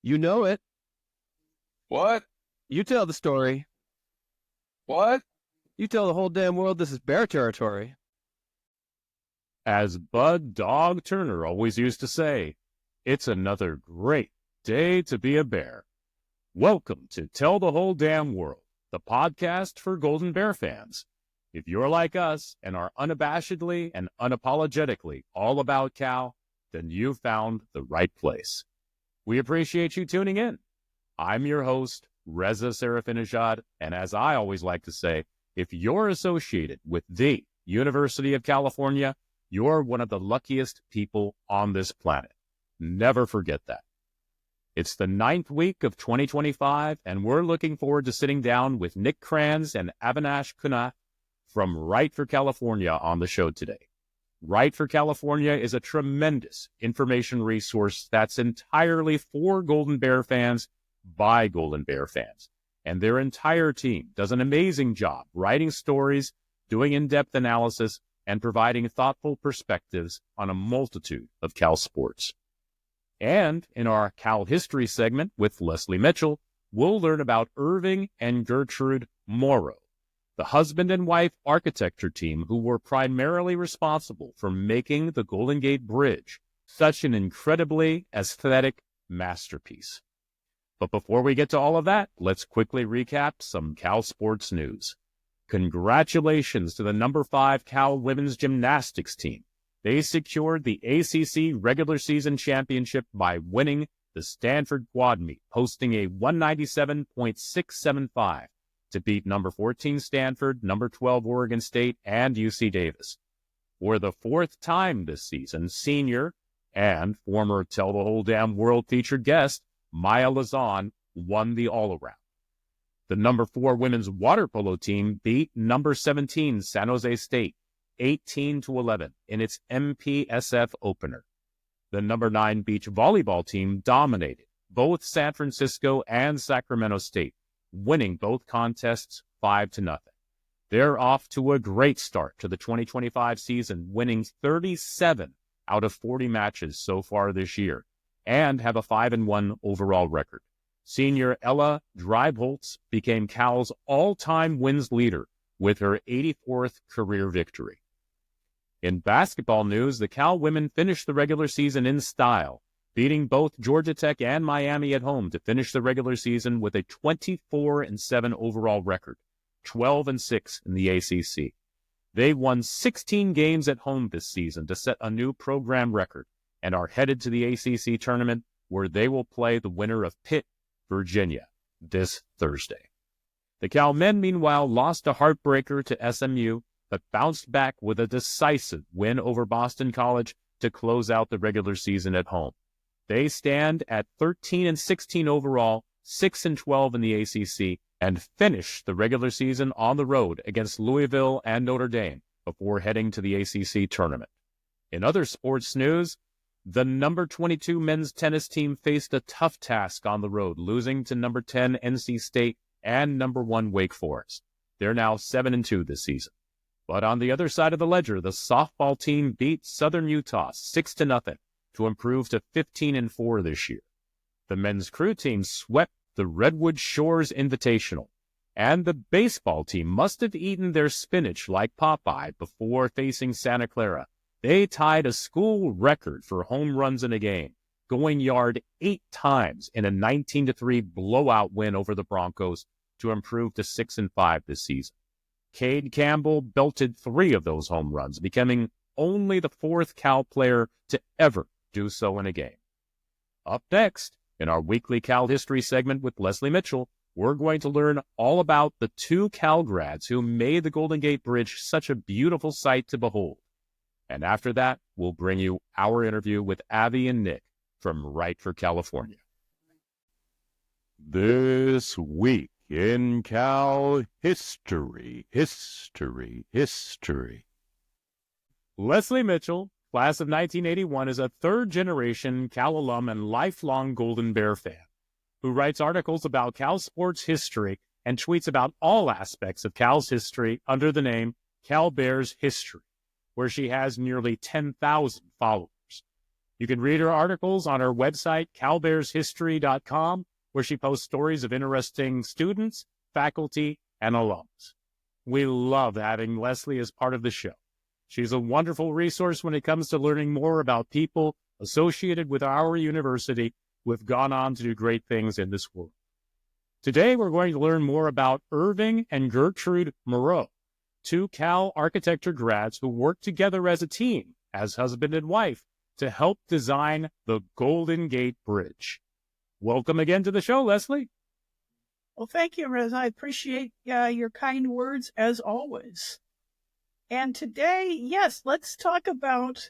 You know it. What? You tell the story. What? You tell the whole damn world this is bear territory. As Bud Dog Turner always used to say, it's another great day to be a bear. Welcome to Tell the Whole Damn World, the podcast for Golden Bear fans. If you're like us and are unabashedly and unapologetically all about Cal, then you've found the right place. We appreciate you tuning in. I'm your host, Reza Serafinishad, and as I always like to say, if you're associated with the University of California, you're one of the luckiest people on this planet. Never forget that. It's the 9th week of 2025, and we're looking forward to sitting down with Nick Kranz and Avinash Kunnath from Right for California on the show today. Right for California is a tremendous information resource that's entirely for Golden Bear fans by Golden Bear fans. And their entire team does an amazing job writing stories, doing in-depth analysis, and providing thoughtful perspectives on a multitude of Cal sports. And in our Cal History segment with Leslie Mitchell, we'll learn about Irving and Gertrude Morrow, the husband and wife architecture team who were primarily responsible for making the Golden Gate Bridge such an incredibly aesthetic masterpiece. But before we get to all of that, let's quickly recap some Cal sports news. Congratulations to the number 5 Cal women's gymnastics team. They secured the ACC regular season championship by winning the Stanford quad meet, posting a 197.675 to beat number 14 Stanford, number 12 Oregon State, and UC Davis. For the 4th time this season, senior and former Tell the Whole Damn World featured guest Maya Lazan won the all-around. The number 4 women's water polo team beat number 17 San Jose State 18-11 in its MPSF opener. The number 9 beach volleyball team dominated both San Francisco and Sacramento State, winning both contests 5-0. They're off to a great start to the 2025 season, winning 37 out of 40 matches so far this year, and have a 5-1 overall record. Senior Ella Dreibholz became Cal's all-time wins leader with her 84th career victory. In basketball news, the Cal women finished the regular season in style, beating both Georgia Tech and Miami at home to finish the regular season with a 24-7 overall record, 12-6 in the ACC. They won 16 games at home this season to set a new program record and are headed to the ACC tournament where they will play the winner of Pitt, Virginia, this Thursday. The Cal men, meanwhile, lost a heartbreaker to SMU, but bounced back with a decisive win over Boston College to close out the regular season at home. They stand at 13-16 overall, 6-12 in the ACC, and finish the regular season on the road against Louisville and Notre Dame before heading to the ACC tournament. In other sports news, the number 22 men's tennis team faced a tough task on the road, losing to number 10 NC State and number 1 Wake Forest. They're now 7-2 this season. But on the other side of the ledger, the softball team beat Southern Utah 6-0 to improve to 15-4 this year. The men's crew team swept the Redwood Shores Invitational, and the baseball team must have eaten their spinach like Popeye before facing Santa Clara. They tied a school record for home runs in a game, going yard 8 times in a 19-3 blowout win over the Broncos to improve to 6-5 this season. Cade Campbell belted 3 of those home runs, becoming only the 4th Cal player to ever do so in a game. Up next, in our weekly Cal History segment with Leslie Mitchell, we're going to learn all about the 2 Cal grads who made the Golden Gate Bridge such a beautiful sight to behold. And after that, we'll bring you our interview with Avi and Nick from Right for California. This week in Cal History. Leslie Mitchell, class of 1981, is a third-generation Cal alum and lifelong Golden Bear fan who writes articles about Cal sports history and tweets about all aspects of Cal's history under the name Cal Bears History, where she has nearly 10,000 followers. You can read her articles on her website, calbearshistory.com, where she posts stories of interesting students, faculty, and alums. We love having Leslie as part of the show. She's a wonderful resource when it comes to learning more about people associated with our university who have gone on to do great things in this world. Today, we're going to learn more about Irving and Gertrude Morrow, two Cal architecture grads who worked together as a team, as husband and wife, to help design the Golden Gate Bridge. Welcome again to the show, Leslie. Well, thank you, Reza. I appreciate your kind words as always. And today, yes, let's talk about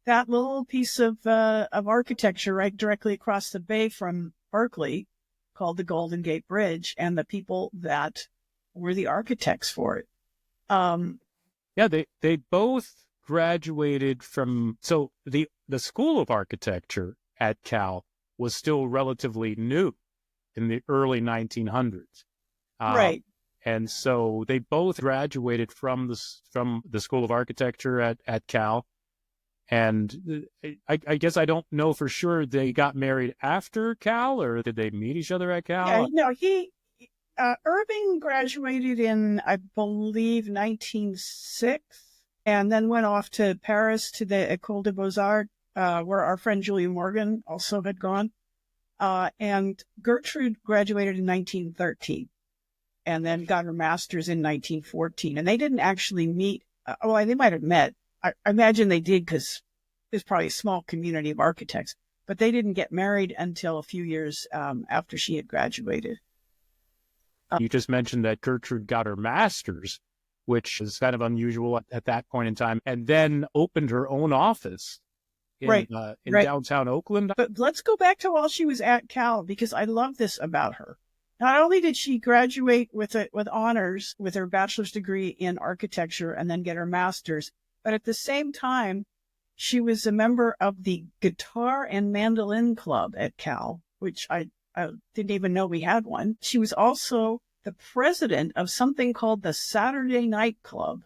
that little piece of architecture right directly across the bay from Berkeley called the Golden Gate Bridge and the people that were the architects for it. They both graduated from, so the School of Architecture at Cal was still relatively new in the early 1900s. Right. And so they both graduated from the School of Architecture at Cal. And I guess I don't know for sure they got married after Cal, or did they meet each other at Cal? Yeah, no, Irving graduated in, I believe, 1906, and then went off to Paris to the École des Beaux-Arts, where our friend Julia Morgan also had gone. And Gertrude graduated in 1913. And then got her master's in 1914. And they didn't actually meet. They might have met. I imagine they did because there's probably a small community of architects. But they didn't get married until a few years after she had graduated. You just mentioned that Gertrude got her master's, which is kind of unusual at that point in time, and then opened her own office in downtown Oakland. But let's go back to while she was at Cal, because I love this about her. Not only did she graduate with honors with her bachelor's degree in architecture and then get her master's, but at the same time, she was a member of the Guitar and Mandolin Club at Cal, which I didn't even know we had one. She was also the president of something called the Saturday Night Club,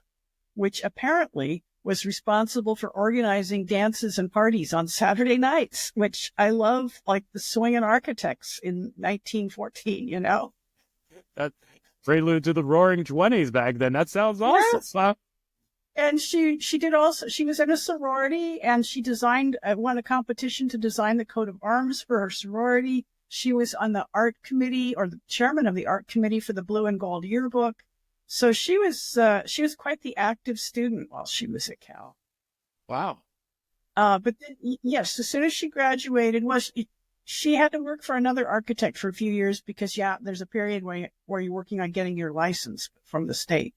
which apparently was responsible for organizing dances and parties on Saturday nights, which I love, like the Swingin' Architects in 1914, you know? That prelude to the Roaring '20s back then. That sounds awesome. Yes. Huh? And she was in a sorority, and she won a competition to design the coat of arms for her sorority. She was on the art committee, or the chairman of the art committee for the Blue and Gold yearbook. So she was quite the active student while she was at Cal. Wow. But then, yes, as soon as she graduated, she had to work for another architect for a few years because, there's a period where you're working on getting your license from the state.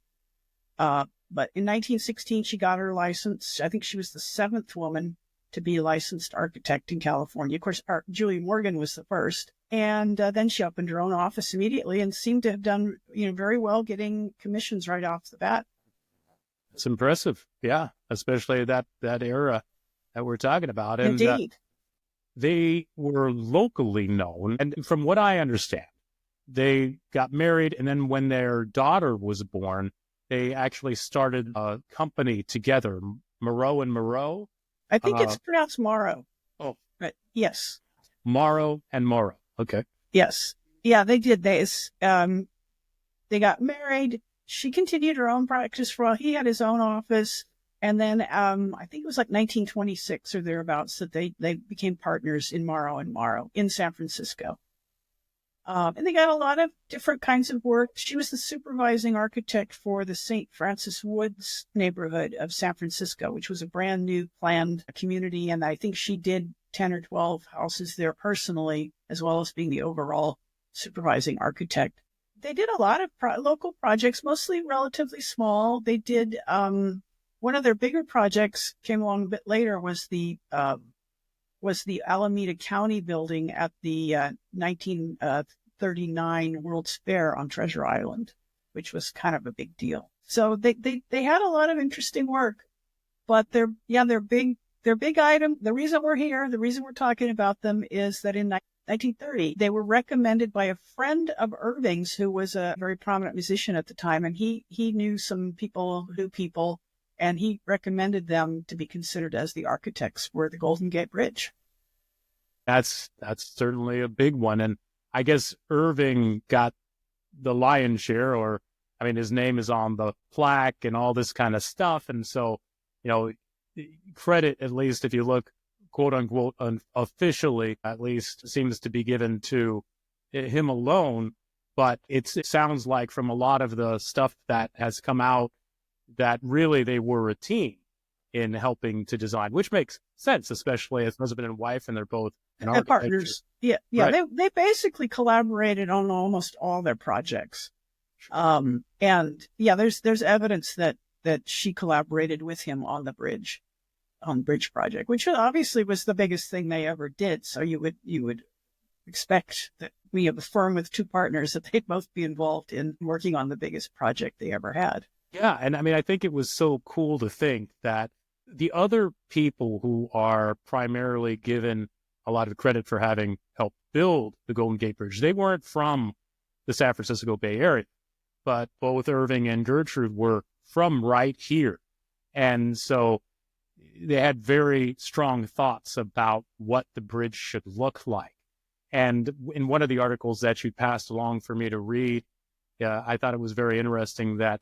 But in 1916, she got her license. I think she was the 7th woman to be a licensed architect in California. Of course, Julia Morgan was the first. And then she opened her own office immediately and seemed to have done, very well getting commissions right off the bat. It's impressive. Yeah. Especially that era that we're talking about. And Indeed. They were locally known. And from what I understand, they got married. And then when their daughter was born, they actually started a company together, Morrow and Morrow. I think it's pronounced Morrow. Oh. But yes. Morrow and Morrow. Okay. Yes. Yeah, they did. They got married. She continued her own practice for a while. He had his own office. And then I think it was like 1926 or thereabouts that they became partners in Morrow and Morrow in San Francisco. And they got a lot of different kinds of work. She was the supervising architect for the St. Francis Woods neighborhood of San Francisco, which was a brand new planned community. And I think she did 10 or 12 houses there personally, as well as being the overall supervising architect. They did a lot of local projects, mostly relatively small. They did, one of their bigger projects came along a bit later was the Alameda County building at the 1939 World's Fair on Treasure Island, which was kind of a big deal. So they had a lot of interesting work, but their big item, the reason we're here, the reason we're talking about them is that in 1930, they were recommended by a friend of Irving's who was a very prominent musician at the time. And he knew some people, and he recommended them to be considered as the architects for the Golden Gate Bridge. That's certainly a big one. And I guess Irving got the lion's share, or, I mean, his name is on the plaque and all this kind of stuff. And so, credit, at least if you look, quote unquote, officially, at least, seems to be given to him alone. But it sounds like from a lot of the stuff that has come out that really they were a team in helping to design, which makes sense, especially as husband and wife, and they're both partners. Yeah. Right. They basically collaborated on almost all their projects. And there's evidence that she collaborated with him on the bridge project, which obviously was the biggest thing they ever did. So you would expect that we have a firm with two partners that they'd both be involved in working on the biggest project they ever had. Yeah. And I mean, I think it was so cool to think that the other people who are primarily given a lot of credit for having helped build the Golden Gate Bridge, they weren't from the San Francisco Bay Area, but both Irving and Gertrude were from right here. And so they had very strong thoughts about what the bridge should look like. And in one of the articles that you passed along for me to read, I thought it was very interesting that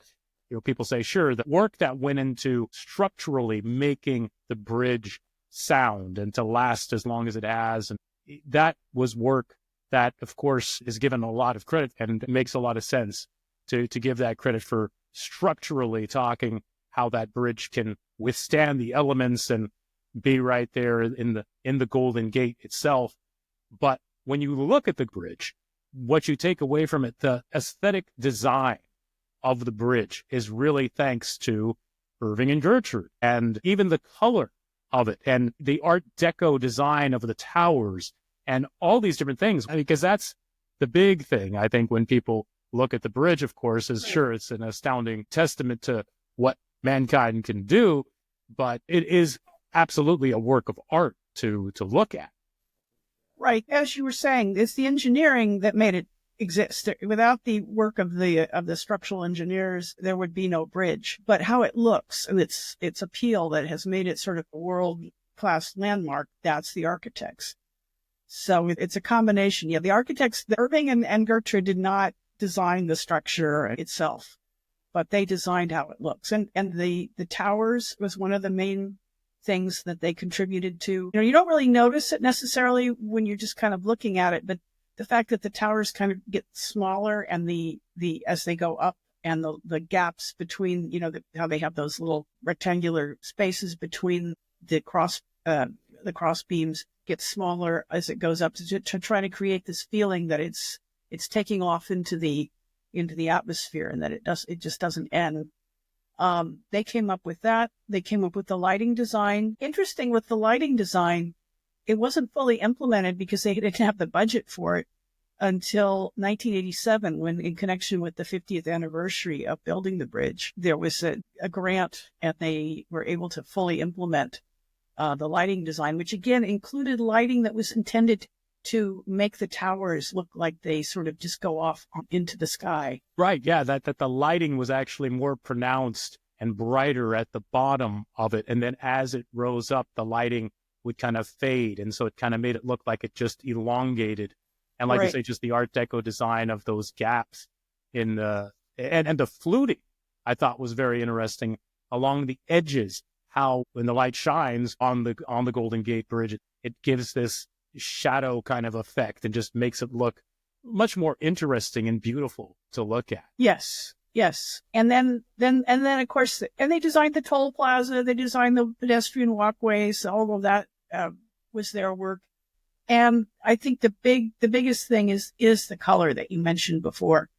people say, sure, the work that went into structurally making the bridge sound and to last as long as it has, and that was work that, of course, is given a lot of credit, and it makes a lot of sense to give that credit for structurally talking how that bridge can withstand the elements and be right there in the Golden Gate itself. But when you look at the bridge, what you take away from it, the aesthetic design of the bridge is really thanks to Irving and Gertrude, and even the color of it and the Art Deco design of the towers and all these different things. Because that's the big thing, I think, when people look at the bridge, of course, is sure, it's an astounding testament to what mankind can do, but it is absolutely a work of art to look at. Right. As you were saying, it's the engineering that made it exist. Without the work of the structural engineers, there would be no bridge. But how it looks and its appeal that has made it sort of a world-class landmark, that's the architects. So it's a combination. Yeah, the architects, Irving and Gertrude did not design the structure itself, but they designed how it looks. And the towers was one of the main things that they contributed to. You don't really notice it necessarily when you're just kind of looking at it, but the fact that the towers kind of get smaller and the as they go up, and the gaps between, how they have those little rectangular spaces between the cross beams get smaller as it goes up to try to create this feeling that it's taking off into the atmosphere, and that it just doesn't end. They came up with that. They came up with the lighting design. Interesting with the lighting design, it wasn't fully implemented because they didn't have the budget for it until 1987, when, in connection with the 50th anniversary of building the bridge, there was a grant, and they were able to fully implement the lighting design, which again included lighting that was intended to make the towers look like they sort of just go off into the sky. Right, yeah, that the lighting was actually more pronounced and brighter at the bottom of it. And then as it rose up, the lighting would kind of fade. And so it kind of made it look like it just elongated. And like you say, just the Art Deco design of those gaps in the, and the fluting, I thought was very interesting along the edges, how when the light shines on the Golden Gate Bridge, it gives this shadow kind of effect and just makes it look much more interesting and beautiful to look at. Yes. And then of course, and they designed the toll plaza, they designed the pedestrian walkways, all of that was their work. And I think the biggest thing is the color that you mentioned before.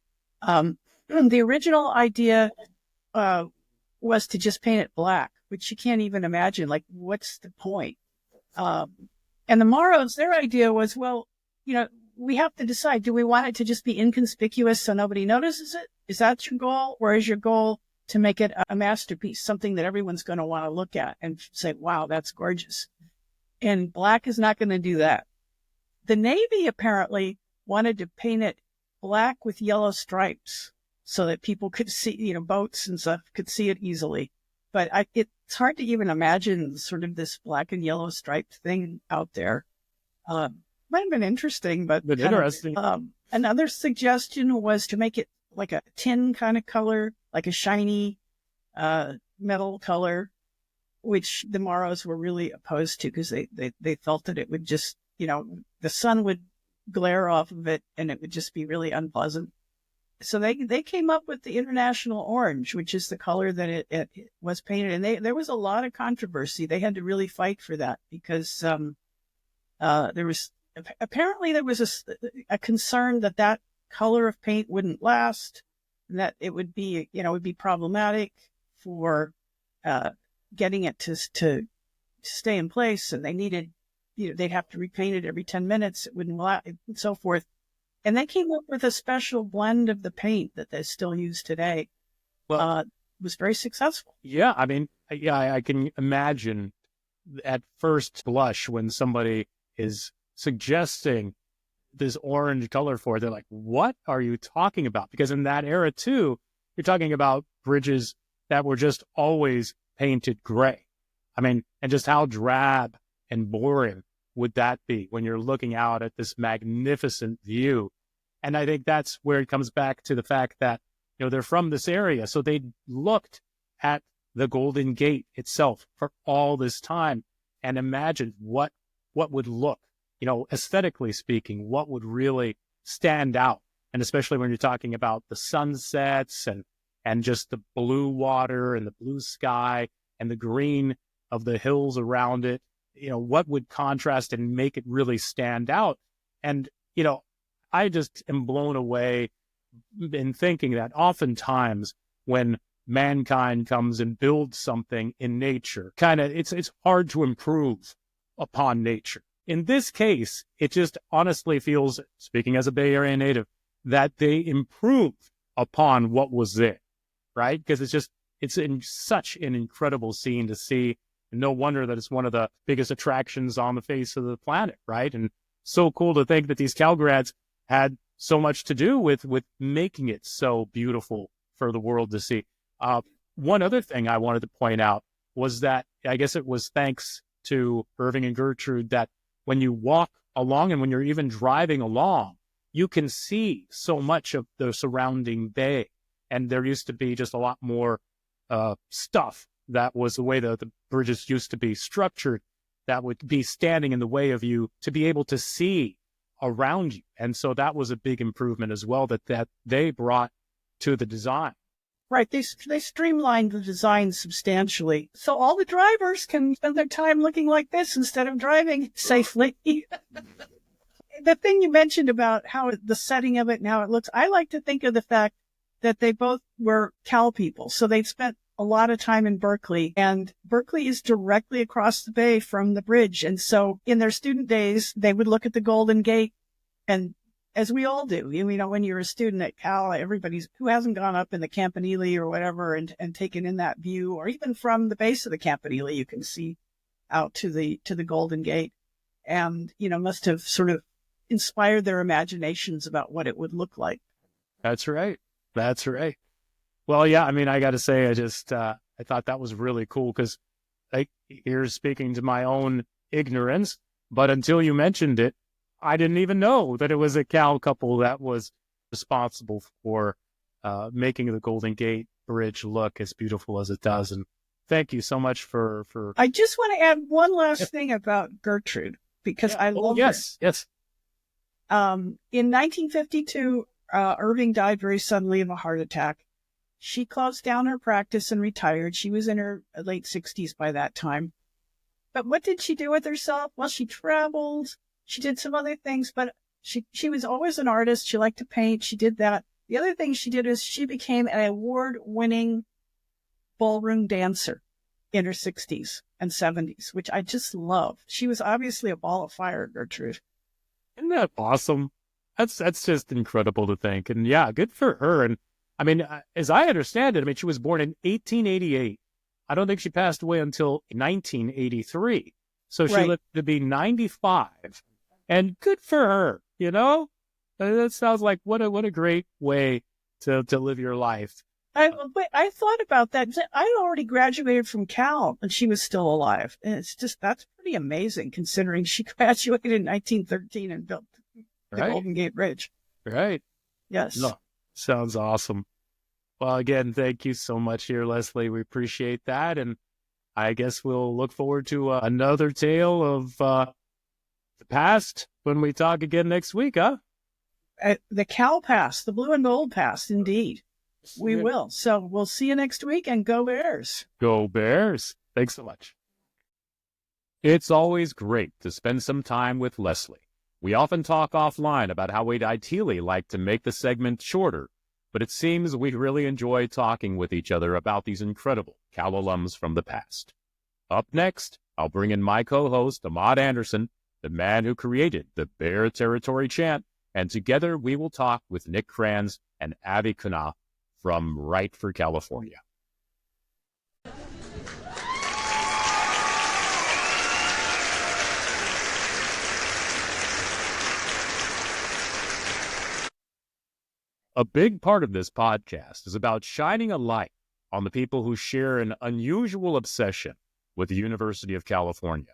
The original idea was to just paint it black, which you can't even imagine. Like, what's the point? And the Morrows, their idea was, well, we have to decide, do we want it to just be inconspicuous so nobody notices it? Is that your goal? Or is your goal to make it a masterpiece, something that everyone's going to want to look at and say, wow, that's gorgeous? And black is not going to do that. The Navy apparently wanted to paint it black with yellow stripes so that people could see, boats and stuff could see it easily. But it's hard to even imagine sort of this black and yellow striped thing out there. Might have been interesting, but But interesting. Another suggestion was to make it like a tin kind of color, like a shiny metal color, which the Morrows were really opposed to because they felt that it would just, the sun would glare off of it and it would just be really unpleasant. So they came up with the International Orange, which is the color that it was painted. And there was a lot of controversy. They had to really fight for that because there was a concern that color of paint wouldn't last, and that it would be problematic for getting it to stay in place, and they needed, they'd have to repaint it every 10 minutes. It wouldn't last, and so forth. And they came up with a special blend of the paint that they still use today. Well, it was very successful. Yeah, I mean, I can imagine at first blush when somebody is suggesting this orange color for it, they're like, what are you talking about? Because in that era too, you're talking about bridges that were just always painted gray. I mean, and just how drab and boring would that be when you're looking out at this magnificent view? And I think that's where it comes back to the fact that, they're from this area. So they looked at the Golden Gate itself for all this time and imagined what would look, aesthetically speaking, what would really stand out. And especially when you're talking about the sunsets and just the blue water and the blue sky and the green of the hills around it, what would contrast and make it really stand out. And, I just am blown away in thinking that oftentimes when mankind comes and builds something in nature, it's hard to improve upon nature. In this case, it just honestly feels, speaking as a Bay Area native, that they improved upon what was there, right? Because it's in such an incredible scene to see. And no wonder that it's one of the biggest attractions on the face of the planet, right? And so cool to think that these Cal grads had so much to do with making it so beautiful for the world to see. One other thing I wanted to point out was that I guess it was thanks to Irving and Gertrude that when you walk along and when you're even driving along, you can see so much of the surrounding bay. And there used to be just a lot more stuff that was the way the bridges used to be structured that would be standing in the way of you to be able to see around you. And so that was a big improvement as well that they brought to the design. Right. They streamlined the design substantially. So all the drivers can spend their time looking like this instead of driving safely. The thing you mentioned about how the setting of it and how it looks, I like to think of the fact that they both were Cal people. So they'd spent a lot of time in Berkeley, and Berkeley is directly across the bay from the bridge. And so in their student days, they would look at the Golden Gate, and as we all do, when you're a student at Cal, who hasn't gone up in the Campanile or whatever and taken in that view, or even from the base of the Campanile, you can see out to the Golden Gate, and, must have sort of inspired their imaginations about what it would look like. That's right. That's right. Well, yeah, I mean, I got to say, I thought that was really cool because here's speaking to my own ignorance, but until you mentioned it, I didn't even know that it was a Cal couple that was responsible for making the Golden Gate Bridge look as beautiful as it does. And thank you so much for... I just want to add one last thing about Gertrude, because I love her. Yes. In 1952, Irving died very suddenly of a heart attack. She closed down her practice and retired. She was in her late 60s by that time. But what did she do with herself? Well, she traveled. She did some other things, but she was always an artist. She liked to paint. She did that. The other thing she did is she became an award-winning ballroom dancer in her 60s and 70s, which I just love. She was obviously a ball of fire, Gertrude. Isn't that awesome? That's just incredible to think. And yeah, good for her. And I mean, as I understand it, I mean, she was born in 1888. I don't think she passed away until 1983. So she lived to be 95. And good for her, That sounds like what a great way to live your life. I thought about that. I already graduated from Cal and she was still alive. And that's pretty amazing considering she graduated in 1913 and built the Right. Golden Gate Bridge. Right. Yes. No, sounds awesome. Well, again, thank you so much here, Leslie. We appreciate that. And I guess we'll look forward to another tale of the past when we talk again next week, huh? The Cal Pass, the blue and gold pass, indeed. We will. So we'll see you next week, and go Bears. Go Bears. Thanks so much. It's always great to spend some time with Leslie. We often talk offline about how we'd ideally like to make the segment shorter, but it seems we really enjoy talking with each other about these incredible Cal alums from the past. Up next, I'll bring in my co-host, Ahmad Anderson, the man who created the Bear Territory chant, and together we will talk with Nick Kranz and Avinash Kunnath from Right for California. A big part of this podcast is about shining a light on the people who share an unusual obsession with the University of California.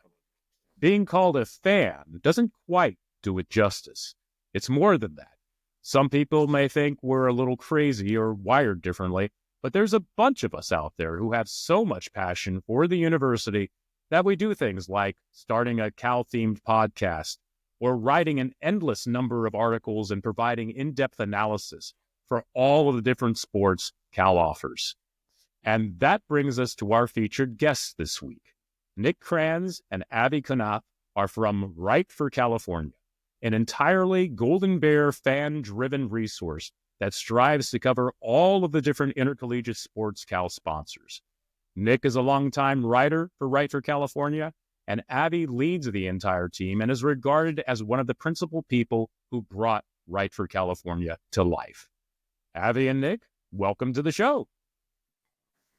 Being called a fan doesn't quite do it justice. It's more than that. Some people may think we're a little crazy or wired differently, but there's a bunch of us out there who have so much passion for the university that we do things like starting a Cal-themed podcast or writing an endless number of articles and providing in-depth analysis for all of the different sports Cal offers. And that brings us to our featured guests this week. Nick Kranz and Avinash Kunnath are from Right for California, an entirely Golden Bear fan-driven resource that strives to cover all of the different intercollegiate sports Cal sponsors. Nick is a longtime writer for Right for California, and Avi leads the entire team and is regarded as one of the principal people who brought Right for California to life. Avi and Nick, welcome to the show.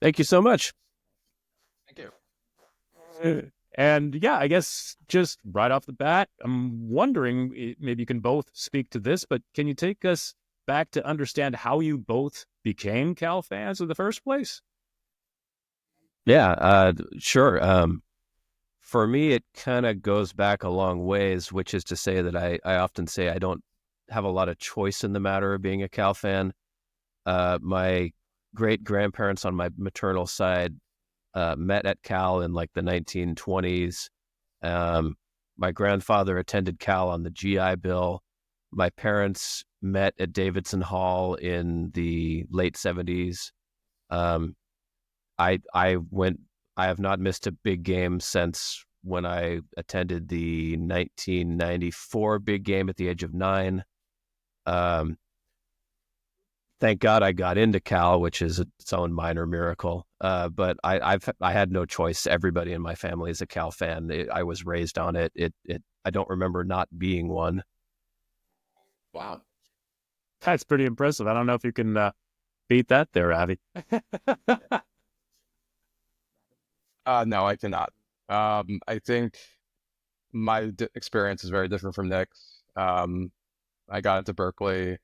Thank you so much. Thank you. And yeah, I guess just right off the bat, I'm wondering, maybe you can both speak to this, but can you take us back to understand how you both became Cal fans in the first place? Yeah, sure. For me, it kind of goes back a long ways, which is to say that I often say I don't have a lot of choice in the matter of being a Cal fan. My great-grandparents on my maternal side met at Cal in like the 1920s. My grandfather attended Cal on the GI Bill. My parents met at Davidson Hall in the late 70s. I have not missed a big game since when I attended the 1994 big game at the age of 9. Thank God I got into Cal, which is its own minor miracle. But I had no choice. Everybody in my family is a Cal fan. I was raised on it. I don't remember not being one. Wow. That's pretty impressive. I don't know if you can beat that there, Avi. No, I cannot. I think my experience is very different from Nick's. I got into Berkeley,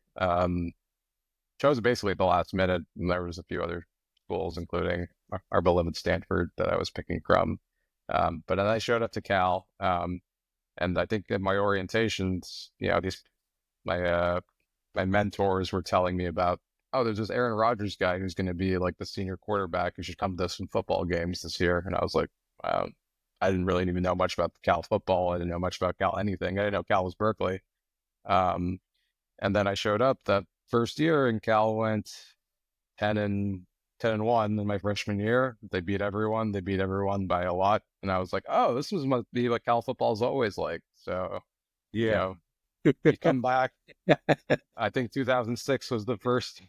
chose basically at the last minute, and there was a few other schools, including our beloved Stanford, that I was picking from. But then I showed up to Cal, and I think in my orientations, my mentors were telling me about, oh, there's this Aaron Rodgers guy who's going to be like the senior quarterback who should come to some football games this year. And I was like, I didn't really even know much about Cal football. I didn't know much about Cal anything. I didn't know Cal was Berkeley. And then I showed up that first year, and Cal went 10-1 in my freshman year. They beat everyone. They beat everyone by a lot. And I was like, oh, this must be what Cal football is always like. So, you come back. I think 2006 was the first.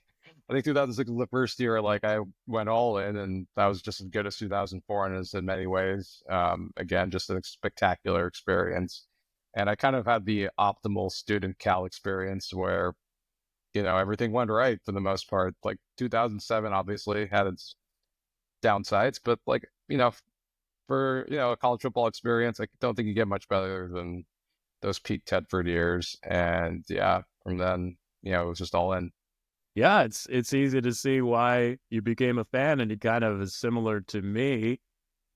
I think 2006 was the first year like I went all in, and that was just as good as 2004 in many ways. Again, just a spectacular experience. And I kind of had the optimal student Cal experience where, everything went right for the most part. Like 2007 obviously had its downsides, but for, a college football experience, I don't think you get much better than those Pete Tedford years. And yeah, from then, it was just all in. Yeah, it's easy to see why you became a fan, and it kind of is similar to me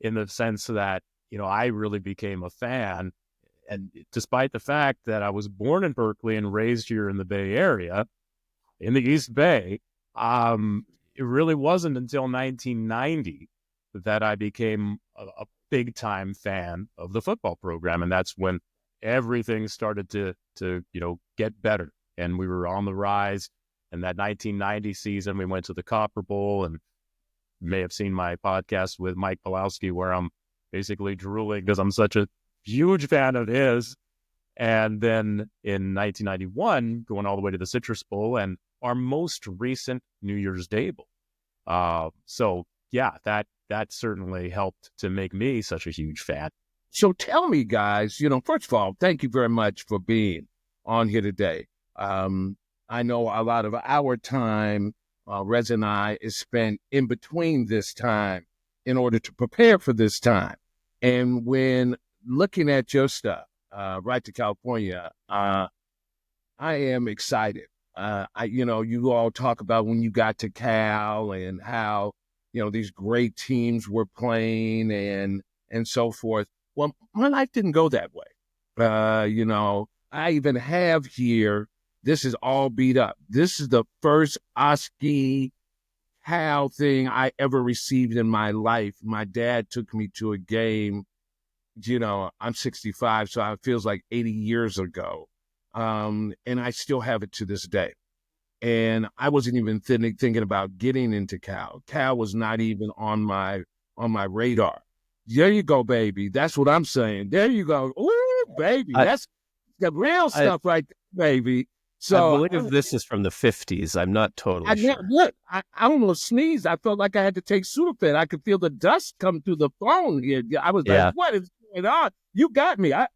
in the sense that, I really became a fan. And despite the fact that I was born in Berkeley and raised here in the Bay Area, in the East Bay, it really wasn't until 1990 that I became a big time fan of the football program. And that's when everything started to get better, and we were on the rise. And that 1990 season, we went to the Copper Bowl, and you may have seen my podcast with Mike Pawlowski, where I'm basically drooling because I'm such a huge fan of his. And then in 1991, going all the way to the Citrus Bowl and our most recent New Year's Day Bowl. So yeah, that certainly helped to make me such a huge fan. So tell me, guys, first of all, thank you very much for being on here today. I know a lot of our time, Reza and I, is spent in between this time in order to prepare for this time. And when looking at your stuff, Right to California, I am excited. You all talk about when you got to Cal and how, these great teams were playing and so forth. Well, my life didn't go that way. I even have here, this is all beat up. This is the first Oski Cal thing I ever received in my life. My dad took me to a game. I'm 65, so it feels like 80 years ago. And I still have it to this day. And I wasn't even thinking about getting into Cal. Cal was not even on my radar. There you go, baby. That's what I'm saying. There you go. Ooh, baby. That's the real stuff right there, baby. So I believe this is from the 50s. I'm not totally sure. Look, I almost sneezed. I felt like I had to take Sudafed. I could feel the dust come through the phone here. I was like, what is going on? You got me. I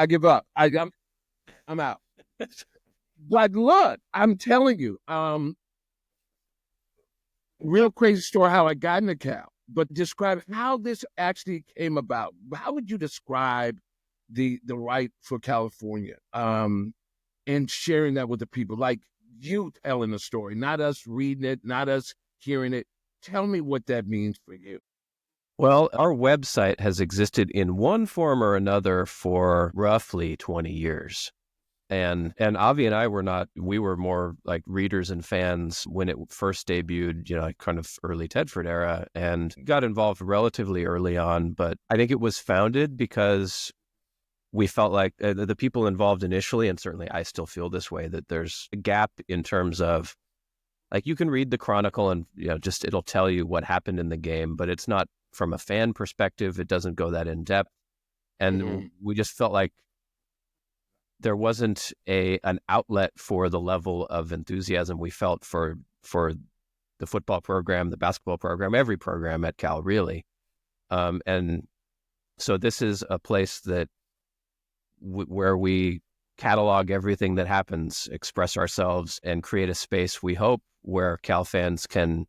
give up. I'm out. But look, I'm telling you, real crazy story how I got into Cal. But describe how this actually came about. How would you describe the right for California? And sharing that with the people, like you telling the story, not us reading it, not us hearing it. Tell me what that means for you. Well, our website has existed in one form or another for roughly 20 years. And Avi and I we were more like readers and fans when it first debuted, kind of early Tedford era, and got involved relatively early on. But I think it was founded because we felt like the people involved initially, and certainly I still feel this way, that there's a gap in terms of, like, you can read the Chronicle and, just it'll tell you what happened in the game, but it's not from a fan perspective. It doesn't go that in depth. And we just felt like there wasn't an outlet for the level of enthusiasm we felt for the football program, the basketball program, every program at Cal, really. And so this is a place that where we catalog everything that happens, express ourselves, and create a space, we hope, where Cal fans can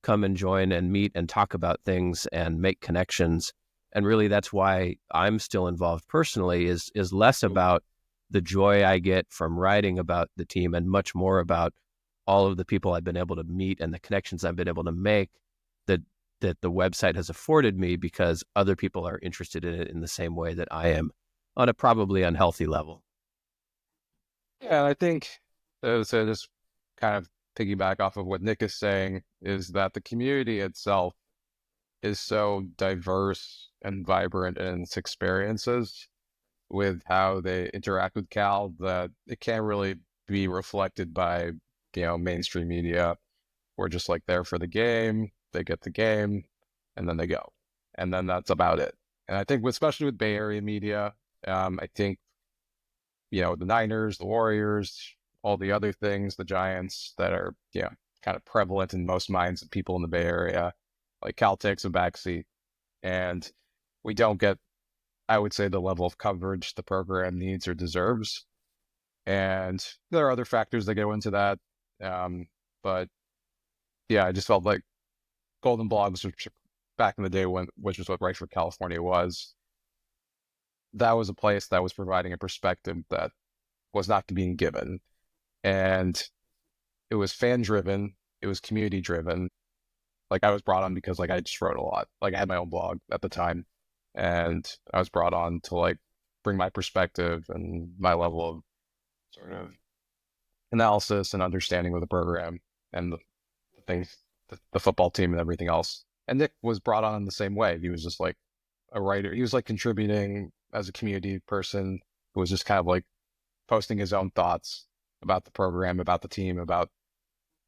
come and join and meet and talk about things and make connections. And really, that's why I'm still involved personally, is less about the joy I get from writing about the team and much more about all of the people I've been able to meet and the connections I've been able to make that the website has afforded me, because other people are interested in it in the same way that I am, on a probably unhealthy level. Yeah, I think, so just kind of piggyback off of what Nick is saying, is that the community itself is so diverse and vibrant in its experiences with how they interact with Cal that it can't really be reflected by, mainstream media. We're just like there for the game, they get the game, and then they go. And then that's about it. And I think, especially with Bay Area media, I think, the Niners, the Warriors, all the other things, the Giants that are, kind of prevalent in most minds of people in the Bay Area, like, Cal takes a backseat, and we don't get, I would say, the level of coverage the program needs or deserves. And there are other factors that go into that. But yeah, I just felt like Golden Blogs, which back in the day, which was what Right for California was, that was a place that was providing a perspective that was not being given. And it was fan driven, it was community driven. Like I was brought on because like I just wrote a lot. Like I had my own blog at the time, and I was brought on to like bring my perspective and my level of sort of analysis and understanding of the program and the things, the football team and everything else. And Nick was brought on in the same way. He was just like a writer. He was like contributing as a community person who was just kind of like posting his own thoughts about the program, about the team, about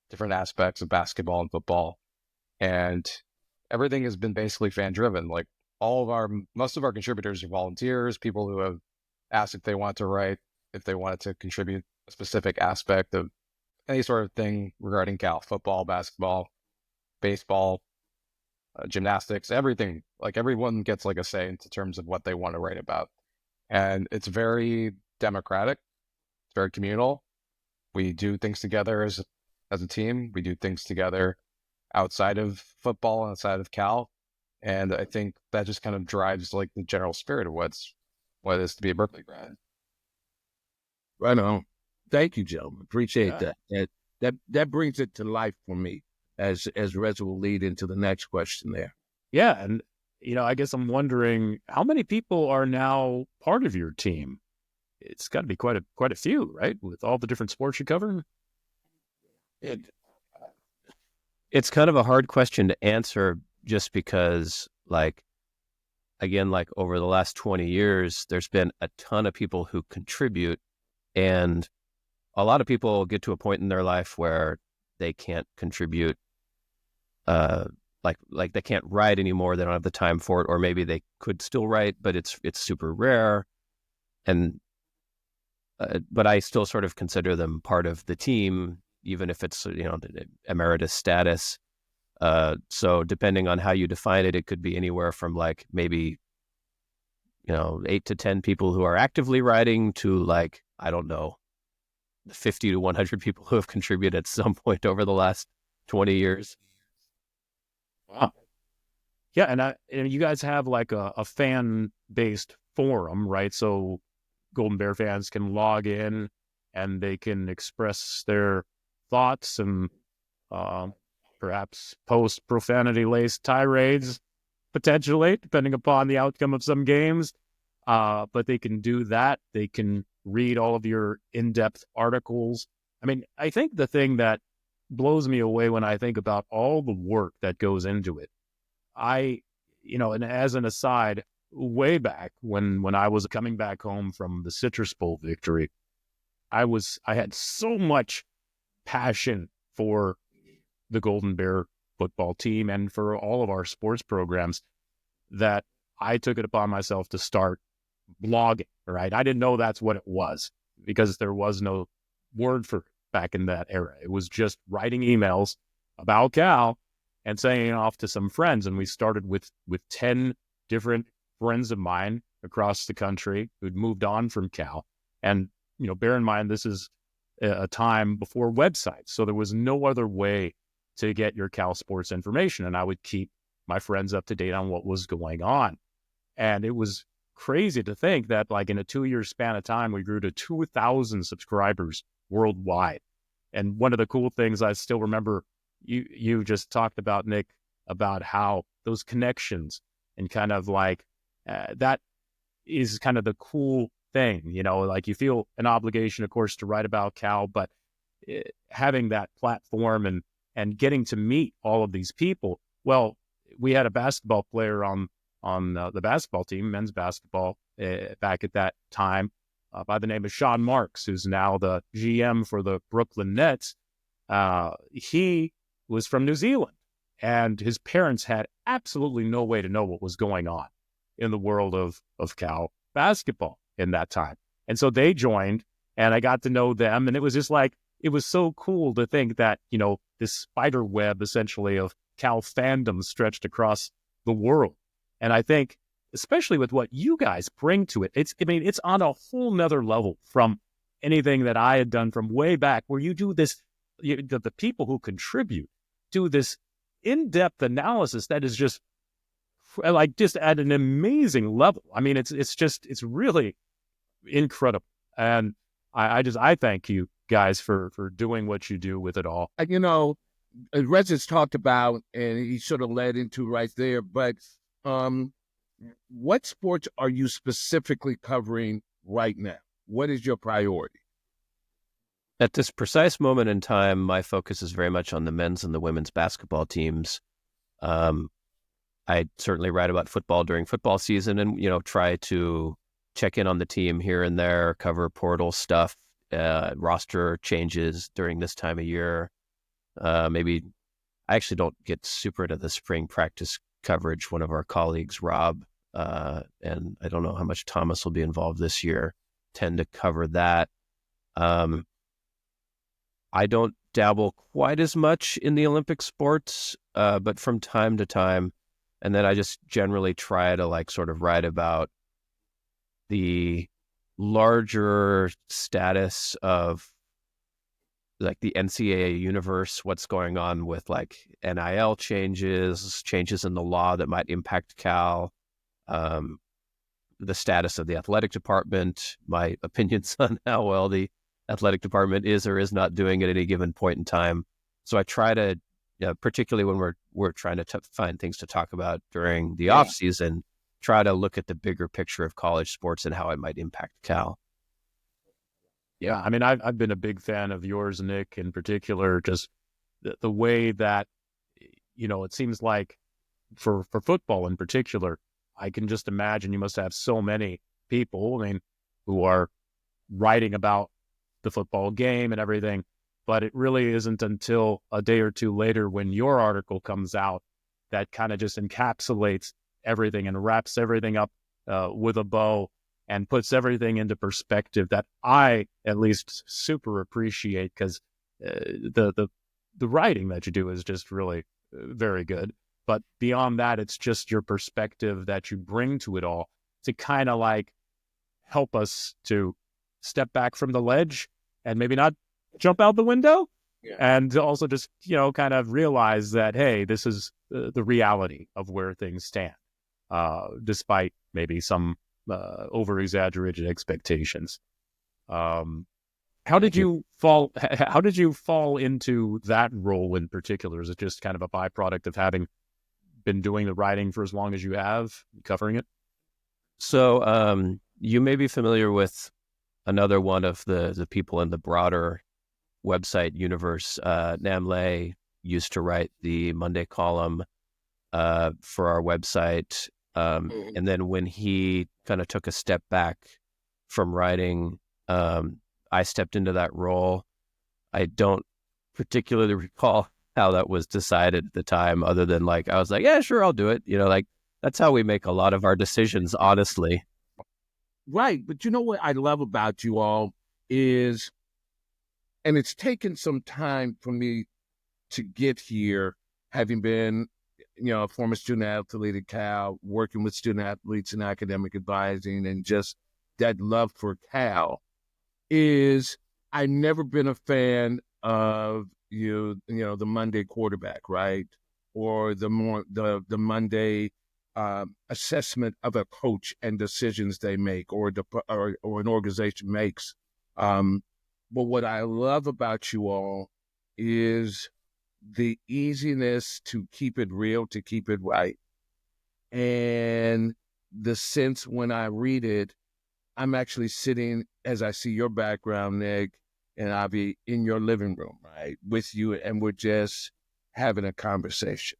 different aspects of basketball and football. And everything has been basically fan driven. Like most of our contributors are volunteers, people who have asked if they want to write, if they wanted to contribute a specific aspect of any sort of thing regarding Cal football, basketball, baseball, gymnastics, everything. Like everyone gets like a say in terms of what they want to write about. And it's very democratic. It's very communal. We do things together as a team. We do things together outside of football, outside of Cal. And I think that just kind of drives like the general spirit of what it is to be a Berkeley grad. Right on. Thank you, gentlemen. Appreciate that. That brings it to life for me as Reza will lead into the next question there. Yeah, and I guess I'm wondering how many people are now part of your team. It's got to be quite a few, right? With all the different sports you cover. It's kind of a hard question to answer just because, like, again, like over the last 20 years, there's been a ton of people who contribute, and a lot of people get to a point in their life where they can't contribute, like they can't write anymore. They don't have the time for it, or maybe they could still write, but it's super rare. And but I still sort of consider them part of the team, even if it's emeritus status. So depending on how you define it, it could be anywhere from like maybe 8 to 10 people who are actively writing to like, I don't know, 50 to 100 people who have contributed at some point over the last 20 years. Wow. Yeah, and you guys have like a fan-based forum, right? So Golden Bear fans can log in and they can express their thoughts and perhaps post profanity-laced tirades, potentially, depending upon the outcome of some games. But they can do that. They can read all of your in-depth articles. I mean, I think the thing that blows me away when I think about all the work that goes into it, and as an aside, way back when I was coming back home from the Citrus Bowl victory, I had so much passion for the Golden Bear football team and for all of our sports programs that I took it upon myself to start blogging, right? I didn't know that's what it was because there was no word for it back in that era. It was just writing emails about Cal and sending it off to some friends. And we started with 10 different friends of mine across the country who'd moved on from Cal. And, bear in mind, this is a time before websites. So there was no other way to get your Cal sports information. And I would keep my friends up to date on what was going on. And it was crazy to think that like in a 2-year span of time, we grew to 2,000 subscribers worldwide. And one of the cool things I still remember, you just talked about, Nick, about how those connections and kind of like that is kind of the cool thing, like you feel an obligation, of course, to write about Cal, but having that platform and getting to meet all of these people. Well, we had a basketball player on the basketball team, men's basketball, back at that time, by the name of Sean Marks, who's now the GM for the Brooklyn Nets. He was from New Zealand, and his parents had absolutely no way to know what was going on in the world of Cal basketball in that time. And so they joined, and I got to know them, and it was just like, it was so cool to think that, this spider web essentially of Cal fandom stretched across the world. And I think, especially with what you guys bring to it, it's on a whole nother level from anything that I had done from way back, where you do this, the people who contribute do this in-depth analysis that is just at an amazing level. I mean, it's really incredible. And I thank you guys, for doing what you do with it all. Reza's talked about, and he sort of led into right there, but what sports are you specifically covering right now? What is your priority? At this precise moment in time, my focus is very much on the men's and the women's basketball teams. I certainly write about football during football season and, try to check in on the team here and there, cover portal stuff, roster changes during this time of year. Maybe I actually don't get super into the spring practice coverage. One of our colleagues, Rob, and I don't know how much Thomas will be involved this year, tend to cover that. I don't dabble quite as much in the Olympic sports, but from time to time. And then I just generally try to sort of write about the larger status of the NCAA universe, what's going on with NIL changes in the law that might impact Cal, the status of the athletic department, my opinions on how well the athletic department is or is not doing at any given point in time. So I try to, particularly when we're trying to find things to talk about during the off season, try to look at the bigger picture of college sports and how it might impact Cal. Yeah, I mean, I've been a big fan of yours, Nick, in particular, just the way that, it seems like for football in particular, I can just imagine you must have so many people, who are writing about the football game and everything, but it really isn't until a day or two later when your article comes out that kind of just encapsulates everything and wraps everything up with a bow and puts everything into perspective that I at least super appreciate, because the writing that you do is just really very good. But beyond that, it's just your perspective that you bring to it all to kind of help us to step back from the ledge and maybe not jump out the window. Yeah. And also just, kind of realize that, hey, this is the reality of where things stand, despite maybe some over-exaggerated expectations. How did you fall into that role in particular? Is it just kind of a byproduct of having been doing the writing for as long as you have, covering it? So you may be familiar with another one of the people in the broader website universe. Namle used to write the Monday column for our website. And then when he kind of took a step back from writing, I stepped into that role. I don't particularly recall how that was decided at the time, other than I was like, yeah, sure, I'll do it. That's how we make a lot of our decisions, honestly. Right. But you know what I love about you all is, and it's taken some time for me to get here, having been, a former student athlete at Cal, working with student athletes in academic advising, and just that love for Cal, is I've never been a fan of the Monday quarterback, right? Or the Monday assessment of a coach and decisions they make, or an organization makes. But what I love about you all is the easiness to keep it real, to keep it right. And the sense when I read it, I'm actually sitting, as I see your background, Nick, and I'll be in your living room, right, with you, and we're just having a conversation.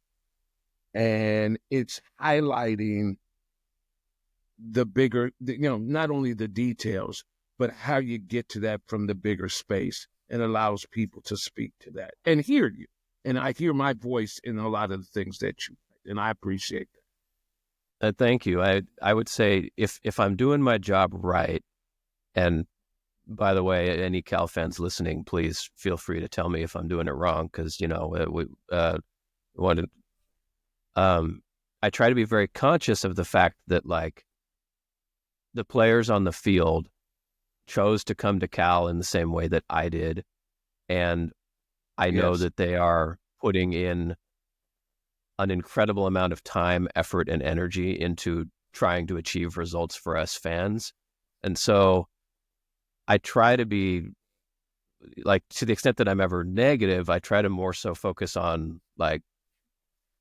And it's highlighting the bigger, not only the details, but how you get to that from the bigger space, and allows people to speak to that and hear you. And I hear my voice in a lot of the things that you, and I appreciate that. Thank you. I would say if I'm doing my job right, and by the way, any Cal fans listening, please feel free to tell me if I'm doing it wrong, because we want to. I try to be very conscious of the fact that the players on the field chose to come to Cal in the same way that I did, and I know that they are putting in an incredible amount of time, effort, and energy into trying to achieve results for us fans. And so I try to be like to the extent that I'm ever negative, I try to more so focus on like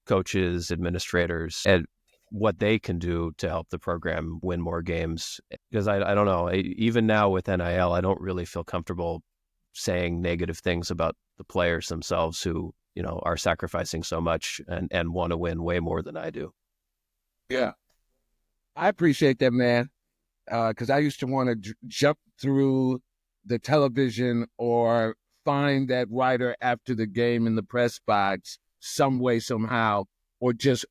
coaches, administrators, and what they can do to help the program win more games. Because I don't know, even now with NIL, I don't really feel comfortable saying negative things about the players themselves who, you know, are sacrificing so much and want to win way more than I do. Yeah. I appreciate that, man. Because I used to want to jump through the television or find that writer after the game in the press box some way, somehow, or just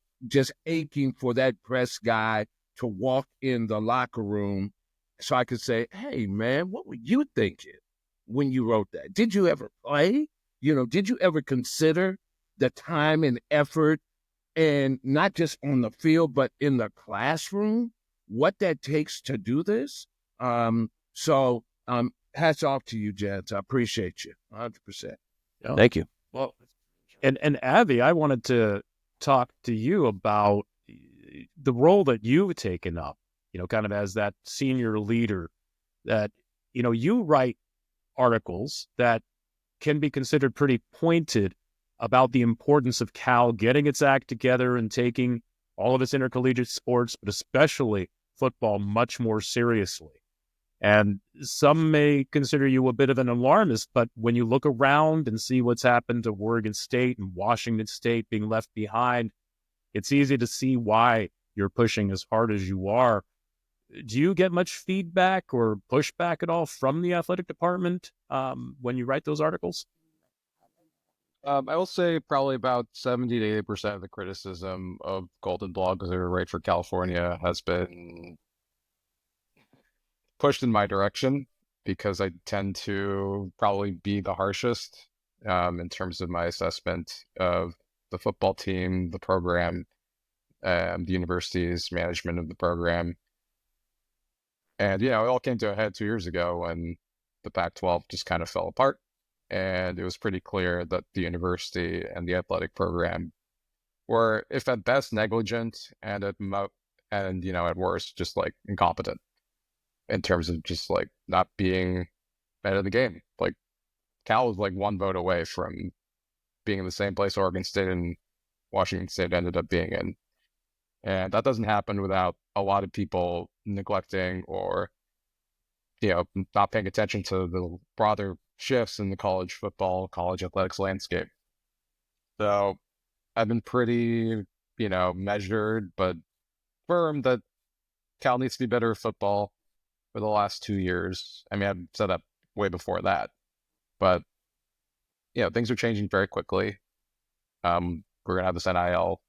aching for that press guy to walk in the locker room so I could say, hey, man, what were you thinking when you wrote that? Did you ever play? You know, did you ever consider the time and effort, and not just on the field, but in the classroom, what that takes to do this? So hats off to you, Jens. I appreciate you 100%. Yeah. Thank you. Well, and Avi, I wanted to talk to you about the role that you've taken up, you know, kind of as that senior leader, that, you know, you write articles that can be considered pretty pointed about the importance of Cal getting its act together and taking all of its intercollegiate sports, but especially football, much more seriously. And some may consider you a bit of an alarmist, but when you look around and see what's happened to Oregon State and Washington State being left behind, it's easy to see why you're pushing as hard as you are. Do you get much feedback or pushback at all from the athletic department when you write those articles? I will say probably about 70 to 80% of the criticism of Golden Blogs or Right for California has been pushed in my direction, because I tend to probably be the harshest in terms of my assessment of the football team, the program, the university's management of the program. And, you know, it all came to a head 2 years ago when the Pac-12 just kind of fell apart. And it was pretty clear that the university and the athletic program were, if at best, negligent, and you know, at worst, just like incompetent in terms of just like not being ahead of the game. Like Cal was like one vote away from being in the same place Oregon State and Washington State ended up being in. And that doesn't happen without a lot of people neglecting or, you know, not paying attention to the broader shifts in the college football, college athletics landscape. So I've been pretty, you know, measured but firm that Cal needs to be better at football for the last 2 years. I mean, I've said that way before that, but, you know, things are changing very quickly. We're going to have this NIL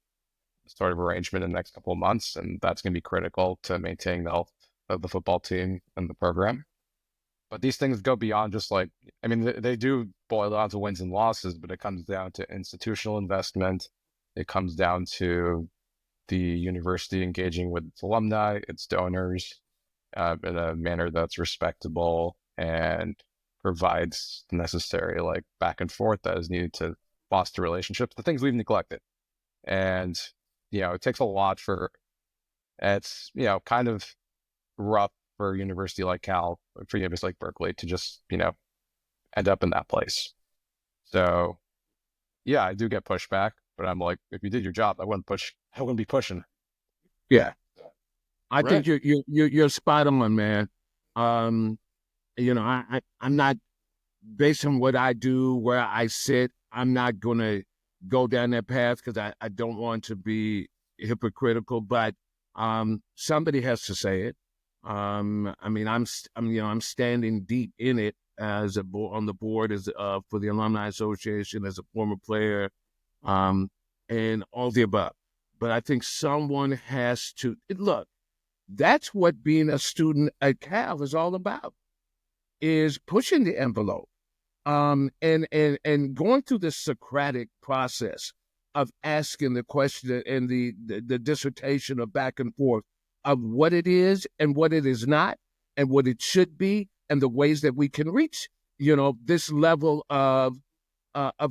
sort of arrangement in the next couple of months, and that's going to be critical to maintaining the health of the football team and the program. But these things go beyond just like, I mean, they do boil down to wins and losses, but it comes down to institutional investment. It comes down to the university engaging with its alumni, its donors, in a manner that's respectable and provides the necessary like back and forth that is needed to foster relationships, the things we've neglected. And, you know, it takes a lot it's, you know, kind of rough for a university like Cal, for university like Berkeley to just, you know, end up in that place. So yeah, I do get pushback, but I'm like, if you did your job, I wouldn't be pushing. Yeah. I Right. think you're spot on, man. You know, I'm not, based on what I do, where I sit, I'm not gonna go down that path because I don't want to be hypocritical, but somebody has to say it. I mean, I'm you know, I'm standing deep in it as on the board as for the Alumni Association as a former player, and all the above. But I think someone has to look. That's what being a student at Cal is all about, is pushing the envelope, and going through this Socratic process of asking the question and the dissertation of back and forth of what it is and what it is not and what it should be and the ways that we can reach, you know, this level of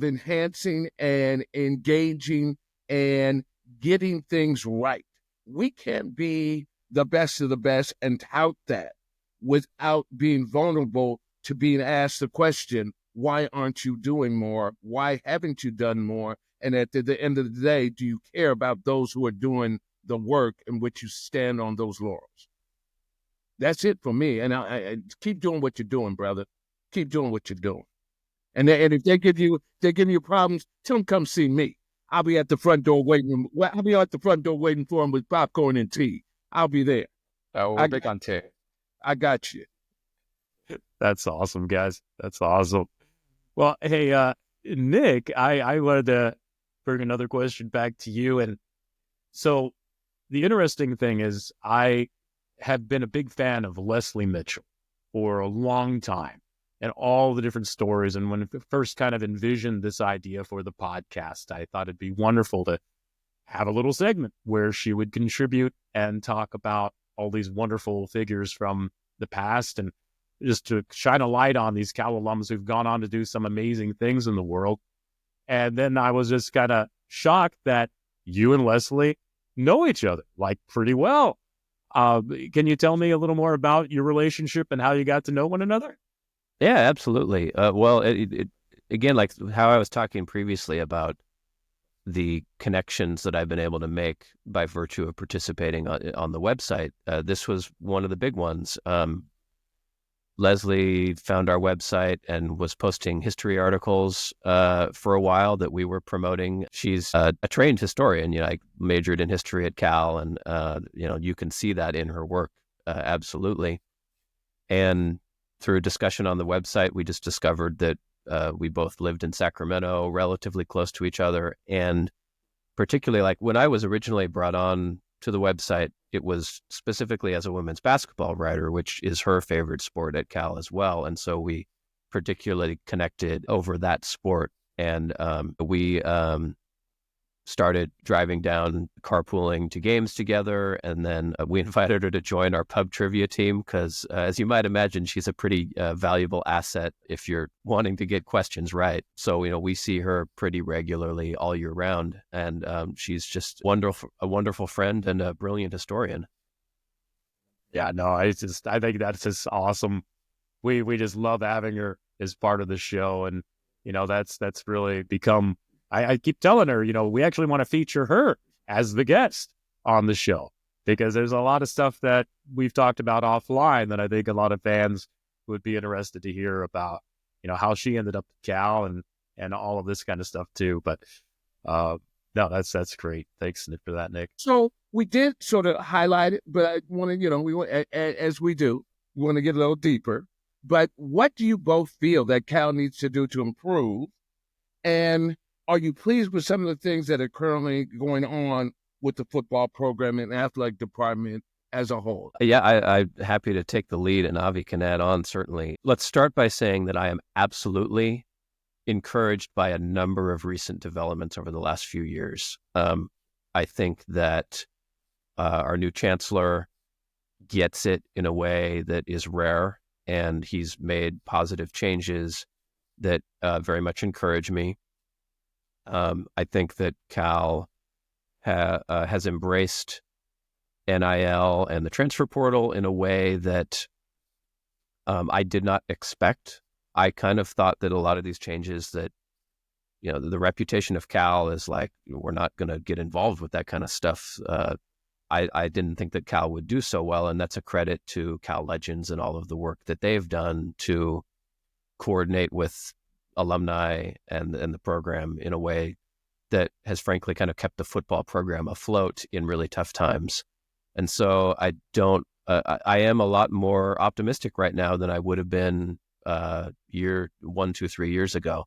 enhancing and engaging and getting things right. We can't be the best of the best and tout that without being vulnerable to being asked the question, why aren't you doing more? Why haven't you done more? And at the end of the day, do you care about those who are doing the work in which you stand on those laurels? That's it for me. And I keep doing what you're doing, brother. Keep doing what you're doing. And if they give you problems, tell them come see me. I'll be at the front door waiting. I'll be at the front door waiting for them with popcorn and tea. I'll be there. Oh, we're big on tea. I got you. That's awesome, guys. That's awesome. Well, hey, Nick, I wanted to bring another question back to you. And so the interesting thing is I have been a big fan of Leslie Mitchell for a long time and all the different stories. And when I first kind of envisioned this idea for the podcast, I thought it'd be wonderful to have a little segment where she would contribute and talk about all these wonderful figures from the past and just to shine a light on these Cal alums who've gone on to do some amazing things in the world. And then I was just kind of shocked that you and Leslie know each other like pretty well. Can you tell me a little more about your relationship and how you got to know one another? Yeah, absolutely. Well, again, like how I was talking previously about the connections that I've been able to make by virtue of participating on the website, this was one of the big ones. Leslie found our website and was posting history articles for a while that we were promoting. She's a trained historian. You know, I majored in history at Cal, and you can see that in her work, absolutely. And through discussion on the website, we just discovered that we both lived in Sacramento, relatively close to each other, and particularly like when I was originally brought on to the website, it was specifically as a women's basketball writer, which is her favorite sport at Cal as well. And so we particularly connected over that sport. And we started driving down, carpooling to games together. And then we invited her to join our pub trivia team because, as you might imagine, she's a pretty valuable asset if you're wanting to get questions right. So, we see her pretty regularly all year round. And she's just a wonderful friend and a brilliant historian. Yeah, no, I think that's just awesome. We just love having her as part of the show. And, that's really become... I keep telling her, we actually want to feature her as the guest on the show because there's a lot of stuff that we've talked about offline that I think a lot of fans would be interested to hear about, how she ended up at Cal and all of this kind of stuff too. But no, that's great. Thanks for that, Nick. So we did sort of highlight it, but I want to, we want, as we do, we want to get a little deeper. But what do you both feel that Cal needs to do to improve? And are you pleased with some of the things that are currently going on with the football program and athletic department as a whole? Yeah, I'm happy to take the lead, and Avi can add on, certainly. Let's start by saying that I am absolutely encouraged by a number of recent developments over the last few years. I think that our new chancellor gets it in a way that is rare, and he's made positive changes that very much encourage me. I think that Cal has embraced NIL and the transfer portal in a way that I did not expect. I kind of thought that a lot of these changes that, the reputation of Cal is like, we're not going to get involved with that kind of stuff. I didn't think that Cal would do so well, and that's a credit to Cal Legends and all of the work that they've done to coordinate with alumni and the program in a way that has frankly kind of kept the football program afloat in really tough times. And so I am a lot more optimistic right now than I would have been 1, 2, 3 years ago.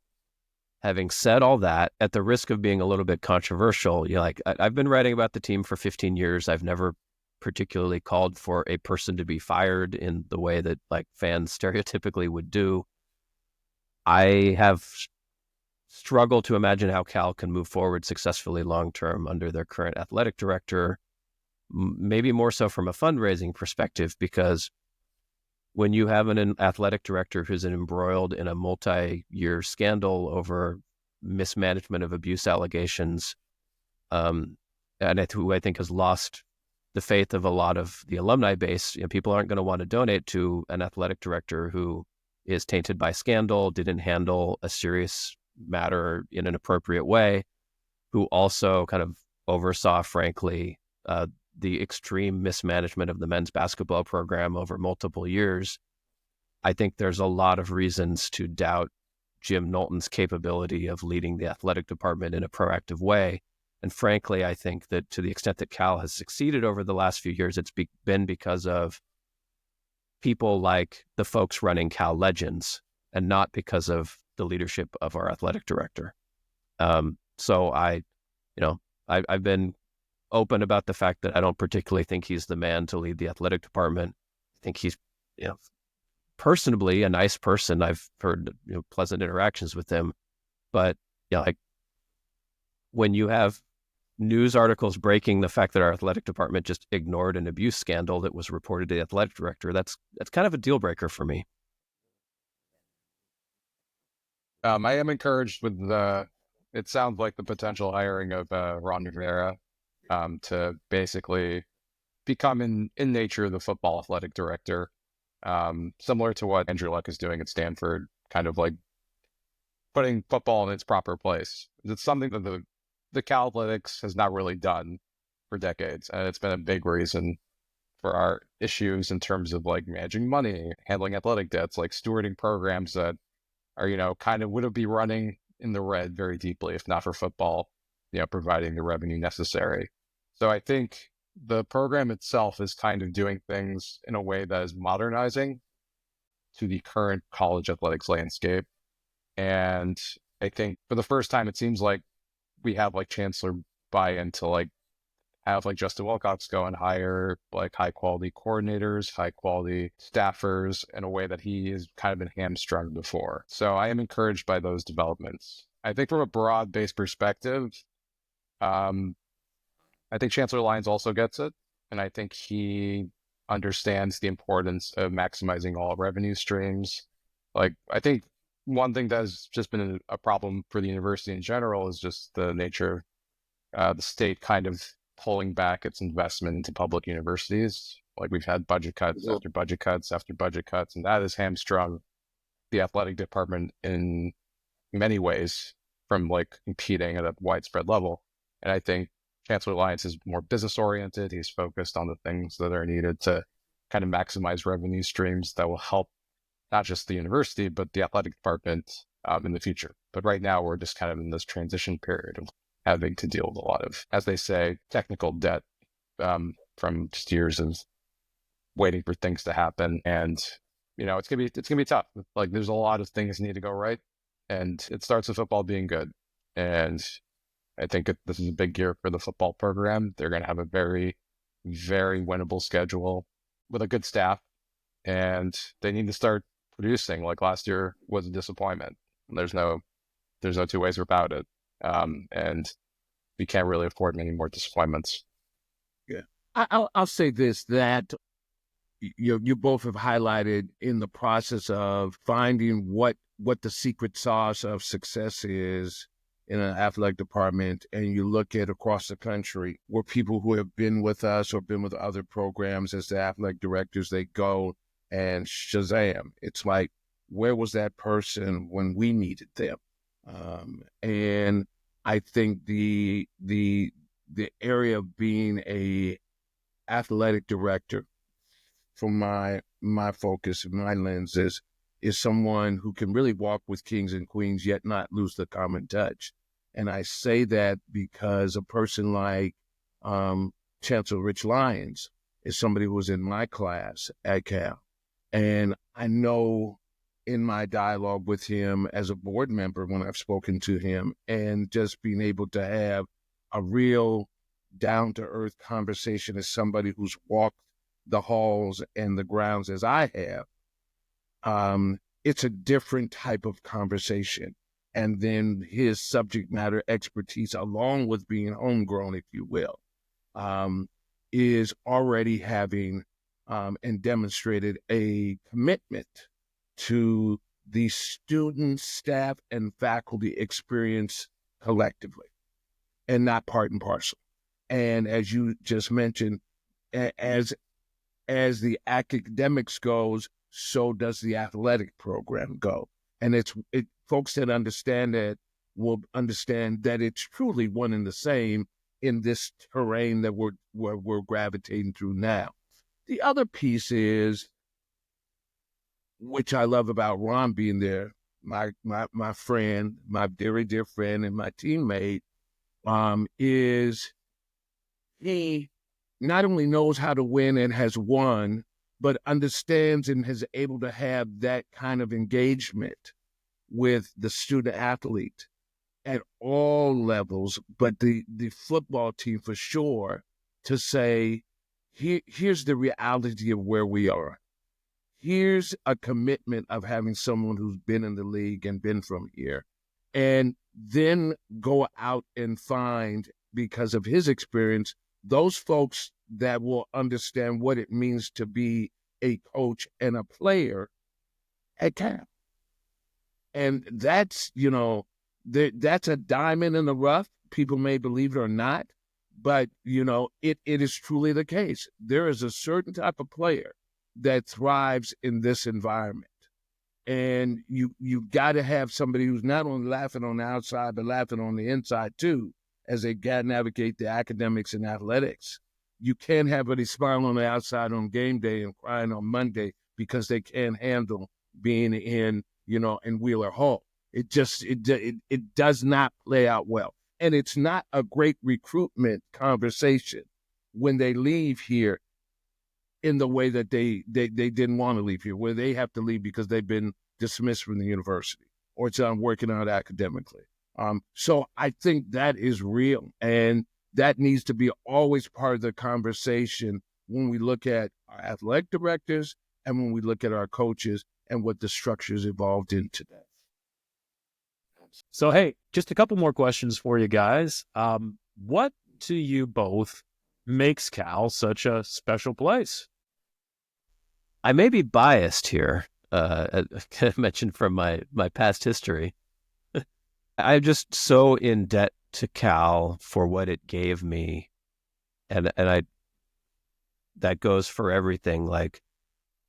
Having said all that, at the risk of being a little bit controversial, I've been writing about the team for 15 years. I've never particularly called for a person to be fired in the way that fans stereotypically would do. I have struggled to imagine how Cal can move forward successfully long-term under their current athletic director, maybe more so from a fundraising perspective, because when you have an athletic director who's embroiled in a multi-year scandal over mismanagement of abuse allegations, and who I think has lost the faith of a lot of the alumni base, people aren't going to want to donate to an athletic director who is tainted by scandal, didn't handle a serious matter in an appropriate way, who also kind of oversaw, frankly, the extreme mismanagement of the men's basketball program over multiple years. I think there's a lot of reasons to doubt Jim Knowlton's capability of leading the athletic department in a proactive way. And frankly, I think that to the extent that Cal has succeeded over the last few years, it's been because of people like the folks running Cal Legends and not because of the leadership of our athletic director. So I've been open about the fact that I don't particularly think he's the man to lead the athletic department. I think he's, personably a nice person. I've heard pleasant interactions with him, but like when you have news articles breaking the fact that our athletic department just ignored an abuse scandal that was reported to the athletic director, that's kind of a deal breaker for me. I am encouraged with it sounds like the potential hiring of Ron Rivera to basically become in nature the football athletic director, similar to what Andrew Luck is doing at Stanford, kind of like putting football in its proper place. It's something that the Cal Athletics has not really done for decades, and it's been a big reason for our issues in terms of like managing money, handling athletic debts, like stewarding programs that are, kind of would be running in the red very deeply if not for football, providing the revenue necessary. So I think the program itself is kind of doing things in a way that is modernizing to the current college athletics landscape. And I think for the first time, it seems like we have like Chancellor buy-in to like have like Justin Wilcox go and hire like high quality coordinators, high quality staffers in a way that he has kind of been hamstrung before. So I am encouraged by those developments. I think from a broad-based perspective, I think Chancellor Lyons also gets it. And I think he understands the importance of maximizing all revenue streams. Like, I think one thing that has just been a problem for the university in general is just the nature of the state kind of pulling back its investment into public universities. Like we've had budget cuts after budget cuts after budget cuts, and that has hamstrung the athletic department in many ways from like competing at a widespread level. And I think Chancellor Lyons is more business oriented. He's focused on the things that are needed to kind of maximize revenue streams that will help not just the university, but the athletic department in the future. But right now we're just kind of in this transition period of having to deal with a lot of, as they say, technical debt from just years of waiting for things to happen. And, it's gonna be tough. Like there's a lot of things that need to go right. And it starts with football being good. And I think this is a big year for the football program. They're going to have a very, very winnable schedule with a good staff. And they need to start producing. Like last year was a disappointment. There's no two ways about it. And we can't really afford many more disappointments. Yeah. I'll say this, that you both have highlighted in the process of finding what the secret sauce of success is in an athletic department, and you look at across the country where people who have been with us or been with other programs as the athletic directors, they go and Shazam. It's like, where was that person when we needed them? And I think the area of being a athletic director, from my focus, my lenses, is someone who can really walk with kings and queens yet not lose the common touch. And I say that because a person like Chancellor Rich Lyons is somebody who was in my class at Cal. And I know in my dialogue with him as a board member when I've spoken to him, and just being able to have a real down-to-earth conversation as somebody who's walked the halls and the grounds as I have, it's a different type of conversation. And then his subject matter expertise, along with being homegrown, if you will, is already having and demonstrated a commitment to the student, staff, and faculty experience collectively, and not part and parcel. And as you just mentioned, as the academics goes, so does the athletic program go. And folks that understand that will understand that it's truly one and the same in this terrain that we're gravitating through now. The other piece is, which I love about Ron being there, my friend, my very dear friend and my teammate, is he not only knows how to win and has won, but understands and is able to have that kind of engagement with the student athlete at all levels, but the football team for sure, to say, here's the reality of where we are. Here's a commitment of having someone who's been in the league and been from here, and then go out and find, because of his experience, those folks that will understand what it means to be a coach and a player at Cal. And that's, that's a diamond in the rough. People may believe it or not, but, it is truly the case. There is a certain type of player that thrives in this environment. And you got to have somebody who's not only laughing on the outside, but laughing on the inside too, as they got to navigate the academics and athletics. You can't have anybody smiling on the outside on game day and crying on Monday because they can't handle being in Wheeler Hall. It does not play out well. And it's not a great recruitment conversation when they leave here in the way that they didn't want to leave here, where they have to leave because they've been dismissed from the university or it's not working out academically. So I think that is real, and that needs to be always part of the conversation when we look at our athletic directors and when we look at our coaches and what the structures evolved into that. So, hey, just a couple more questions for you guys. What to you both makes Cal such a special place? I may be biased here, I mentioned from my past history. I'm just so in debt to Cal for what it gave me, and that goes for everything. Like,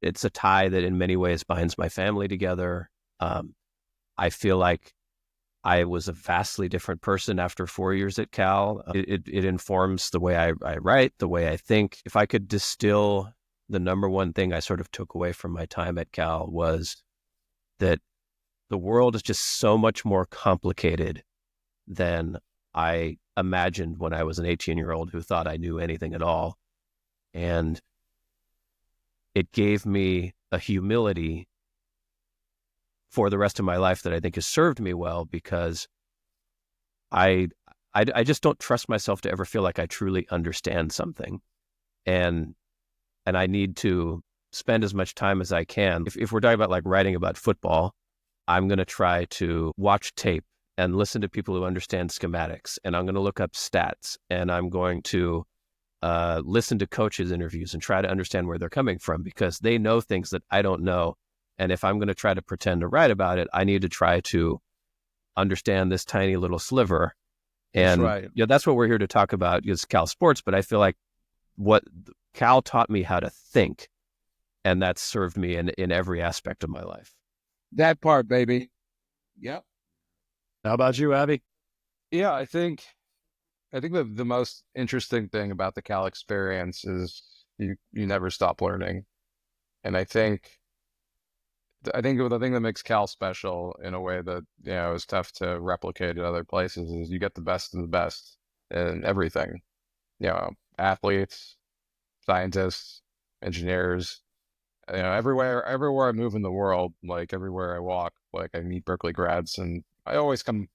it's a tie that in many ways binds my family together. I feel like I was a vastly different person after 4 years at Cal. It informs the way I write, the way I think. If I could distill the number one thing I sort of took away from my time at Cal, was that the world is just so much more complicated than I imagined when I was an 18-year-old who thought I knew anything at all. And it gave me a humility for the rest of my life that I think has served me well, because I just don't trust myself to ever feel like I truly understand something. And I need to spend as much time as I can. If we're talking about like writing about football, I'm going to try to watch tape and listen to people who understand schematics, and I'm going to look up stats, and I'm going to listen to coaches' interviews and try to understand where they're coming from, because they know things that I don't know. And if I'm going to try to pretend to write about it, I need to try to understand this tiny little sliver. And that's right. That's what we're here to talk about, is Cal sports. But I feel like what Cal taught me how to think, and that's served me in every aspect of my life. That part, baby. Yep. How about you, Abby? Yeah, I think the most interesting thing about the Cal experience is you never stop learning. And I think the thing that makes Cal special in a way that, is tough to replicate at other places is you get the best of the best in everything. Athletes, scientists, engineers, everywhere I move in the world, like everywhere I walk, like I meet Berkeley grads, and I always come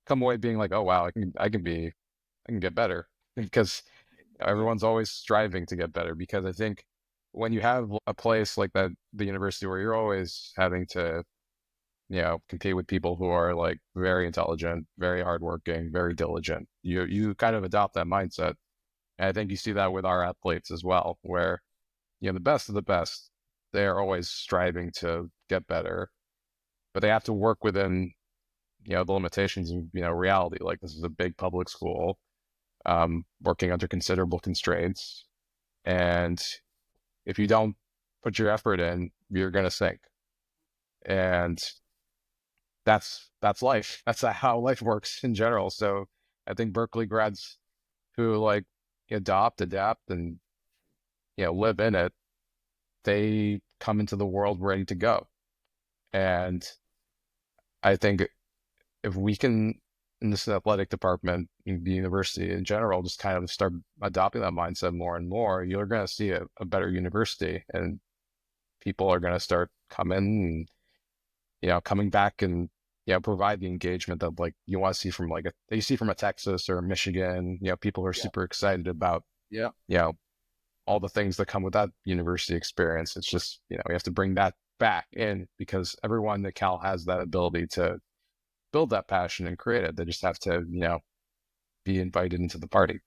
away being like, oh wow, I can get better, because everyone's always striving to get better. Because I think when you have a place like that, the university, where you're always having to, compete with people who are like very intelligent, very hardworking, very diligent, you kind of adopt that mindset. And I think you see that with our athletes as well, where, the best of the best, they are always striving to get better, but they have to work within, the limitations of, reality. Like, this is a big public school, working under considerable constraints. And if you don't put your effort in, you're going to sink. And that's life. That's how life works in general. So I think Berkeley grads who like adapt, and live in it, they come into the world ready to go. And I think if we can, in this athletic department, in the university in general, just kind of start adopting that mindset more and more, you're going to see a better university, and people are going to start coming back and provide the engagement that like you want to see from that you see from a Texas or a Michigan. People are super excited about all the things that come with that university experience. It's just we have to bring that back in, because everyone at Cal has that ability to build that passion and create it. They just have to be invited into the party.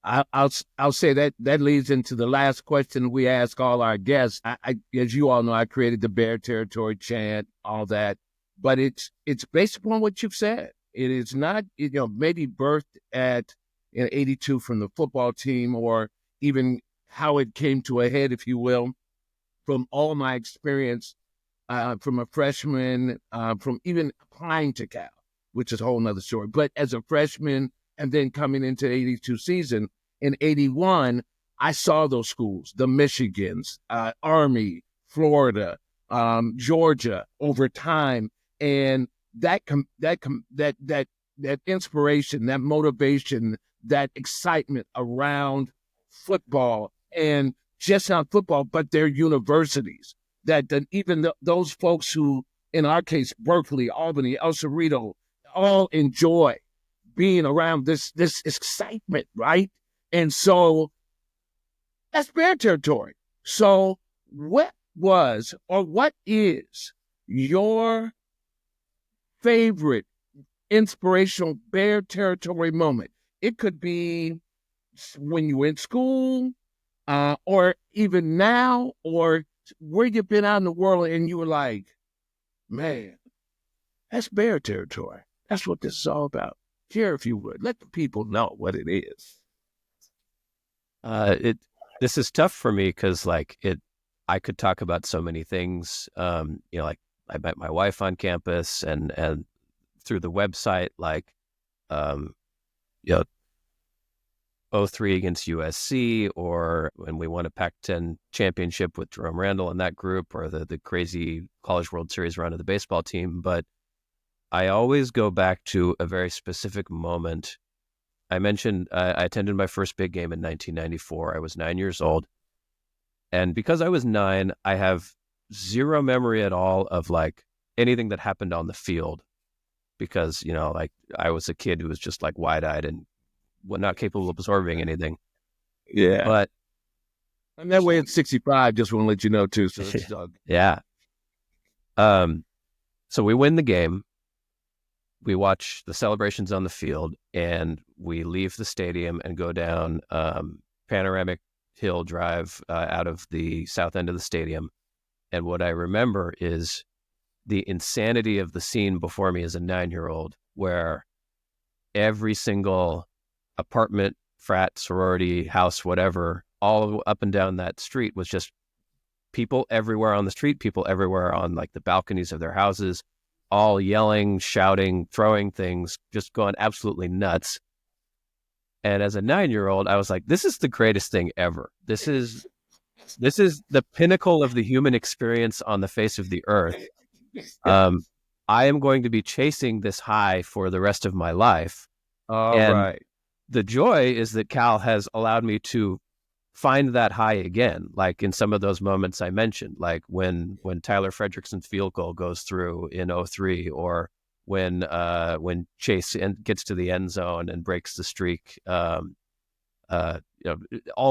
I'll say that leads into the last question we ask all our guests. I as you all know, I created the Bear Territory chant, all that, but it's based upon what you've said. It is not, maybe birthed at in '82 from the football team, or even how it came to a head, if you will, from all my experience from a freshman, from even applying to Cal, which is a whole nother story. But as a freshman, and then coming into the '82 season, in '81, I saw those schools, the Michigans, Army, Florida, Georgia, over time, and that inspiration, that motivation, that excitement around football, and just not football, but their universities. That even those folks who, in our case, Berkeley, Albany, El Cerrito, all enjoy being around this excitement, right? And so that's Bear Territory. So what was, or what is, your favorite inspirational Bear Territory moment? It could be when you were in school, or even now, or where you've been out in the world and you were like, man, that's Bear Territory. That's what this is all about. Share, if you would. Let the people know what it is. This is tough for me because I could talk about so many things. Like I met my wife on campus and through the website, 03 against USC, or when we won a Pac-10 championship with Jerome Randall and that group, or the crazy College World Series run of the baseball team. But I always go back to a very specific moment. I mentioned I attended my first big game in 1994. I was 9 years old. And because I was 9, I have zero memory at all of anything that happened on the field, because, I was a kid who was just wide-eyed and not capable of absorbing anything. Yeah. But I'm that way at 65, just want to let you know too. So it's yeah. So we win the game. We watch the celebrations on the field, and we leave the stadium and go down Panoramic Hill Drive out of the south end of the stadium. And what I remember is the insanity of the scene before me as a 9-year-old, where every single apartment, frat, sorority, house, whatever, all up and down that street was just people everywhere on the street, people everywhere on the balconies of their houses, all yelling, shouting, throwing things, just going absolutely nuts. And as a 9-year-old, I was like, this is the greatest thing ever. This is the pinnacle of the human experience on the face of the earth. I am going to be chasing this high for the rest of my life. All right. The joy is that Cal has allowed me to find that high again, like in some of those moments I mentioned, like when Tyler Fredrickson's field goal goes through in 03, or when Chase gets to the end zone and breaks the streak. All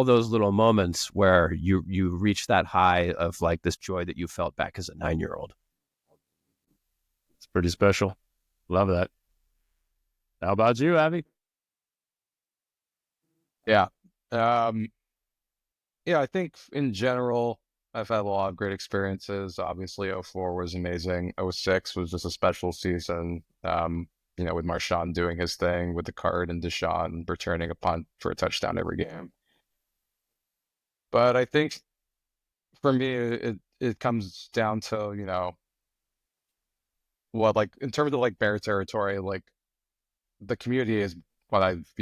those little moments where you reach that high of this joy that you felt back as a 9-year-old. It's pretty special. Love that. How about you, Avi? Yeah. I think in general, I've had a lot of great experiences. Obviously, 04 was amazing. 06 was just a special season. With Marshawn doing his thing with the card and Deshaun returning a punt for a touchdown every game. But I think for me, it comes down to, what, like, in terms of like Bear territory, like the community is what I've,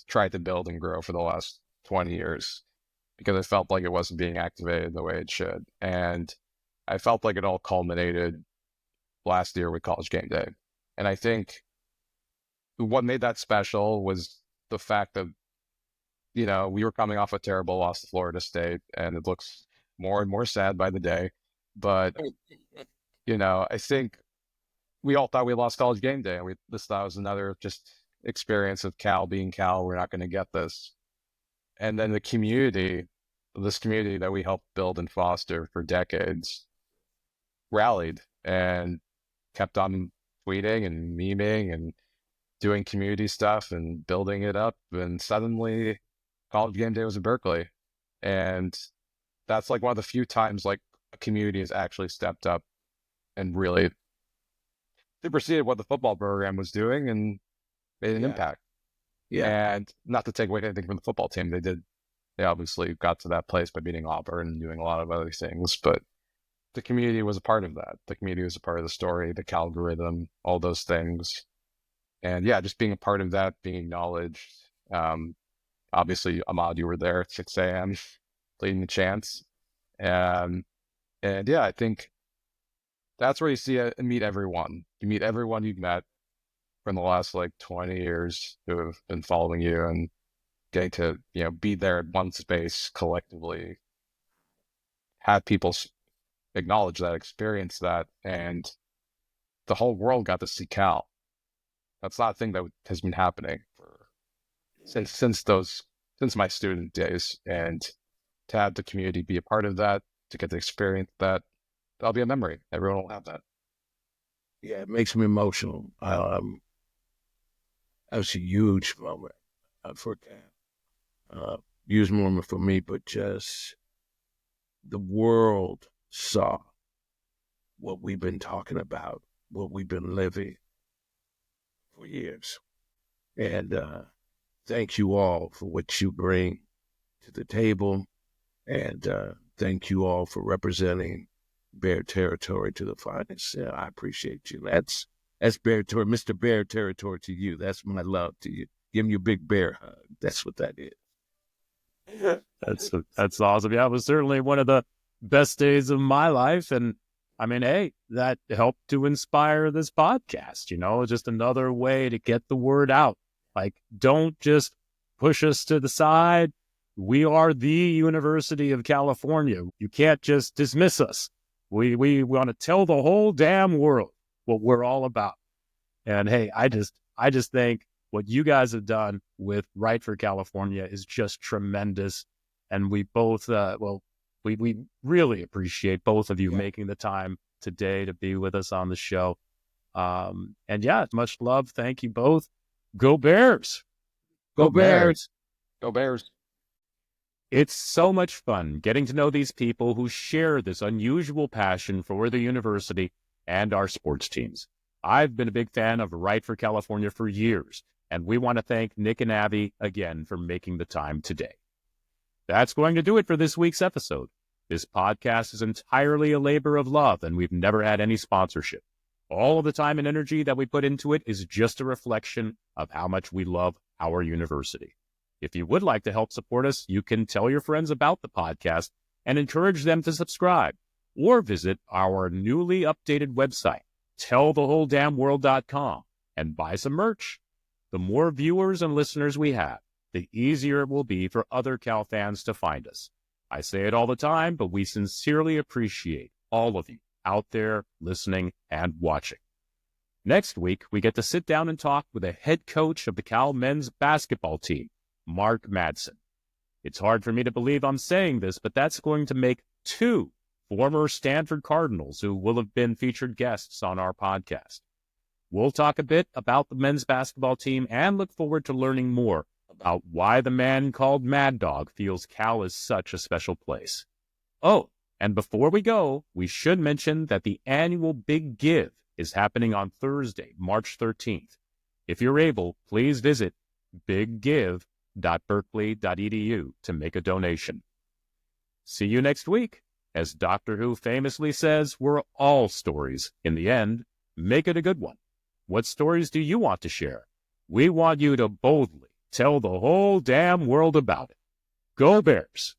tried to build and grow for the last 20 years, because I felt like it wasn't being activated the way it should. And I felt like it all culminated last year with College Game Day. And I think what made that special was the fact that, we were coming off a terrible loss to Florida State, and it looks more and more sad by the day. But, I think we all thought we lost College Game Day, and this thought was another just experience of Cal being Cal. We're not going to get this. And then this community that we helped build and foster for decades, rallied and kept on tweeting and memeing and doing community stuff and building it up. And suddenly College Game Day was in Berkeley. And that's like one of the few times like a community has actually stepped up and really superseded what the football program was doing and made an impact. Yeah. And not to take away anything from the football team, they obviously got to that place by beating Auburn and doing a lot of other things, but the community was a part of that. The community was a part of the story, the algorithm, all those things. And yeah, just being a part of that, being acknowledged. Obviously, Ahmad, you were there at 6 a.m. leading the chants. And yeah, I think that's where you see it and meet everyone. You meet everyone you've met from the last like 20 years who have been following you, and getting to, be there at one space collectively, have people acknowledge that, experience that, and the whole world got to see Cal. That's not a thing that has been happening since my student days, and to have the community be a part of that, to get to experience that, that'll be a memory. Everyone will have that. Yeah, it makes me emotional. That was a huge moment for Cal. Huge moment for me, but just the world saw what we've been talking about, what we've been living for years. And thank you all for what you bring to the table. And thank you all for representing Bear territory to the finest. Yeah, I appreciate you. That's Bear territory, Mr. Bear territory to you. That's my love to you. Give me a big bear hug. That's what that is. That's awesome. Yeah, it was certainly one of the best days of my life. And I mean, hey, that helped to inspire this podcast, just another way to get the word out. Like, don't just push us to the side. We are the University of California. You can't just dismiss us. We want to tell the whole damn world what we're all about. And hey, I just think what you guys have done with Right for California is just tremendous. And we both, we really appreciate both of you making the time today to be with us on the show. And yeah, much love. Thank you both. Go Bears. Go Bears. Go Bears. It's so much fun getting to know these people who share this unusual passion for the university and our sports teams. I've been a big fan of Right for California for years, and we want to thank Nick and Avi again for making the time today. That's going to do it for this week's episode. This podcast is entirely a labor of love, and we've never had any sponsorship. All of the time and energy that we put into it is just a reflection of how much we love our university. If you would like to help support us, you can tell your friends about the podcast and encourage them to subscribe, or visit our newly updated website, tellthewholedamnworld.com, and buy some merch. The more viewers and listeners we have, the easier it will be for other Cal fans to find us. I say it all the time, but we sincerely appreciate all of you out there listening and watching. Next week, we get to sit down and talk with a head coach of the Cal men's basketball team, Mark Madsen. It's hard for me to believe I'm saying this, but that's going to make 2 former Stanford Cardinals who will have been featured guests on our podcast. We'll talk a bit about the men's basketball team and look forward to learning more about why the man called Mad Dog feels Cal is such a special place. Oh, and before we go, we should mention that the annual Big Give is happening on Thursday, March 13th. If you're able, please visit biggive.berkeley.edu to make a donation. See you next week. As Doctor Who famously says, we're all stories. In the end, make it a good one. What stories do you want to share? We want you to boldly tell the whole damn world about it. Go Bears!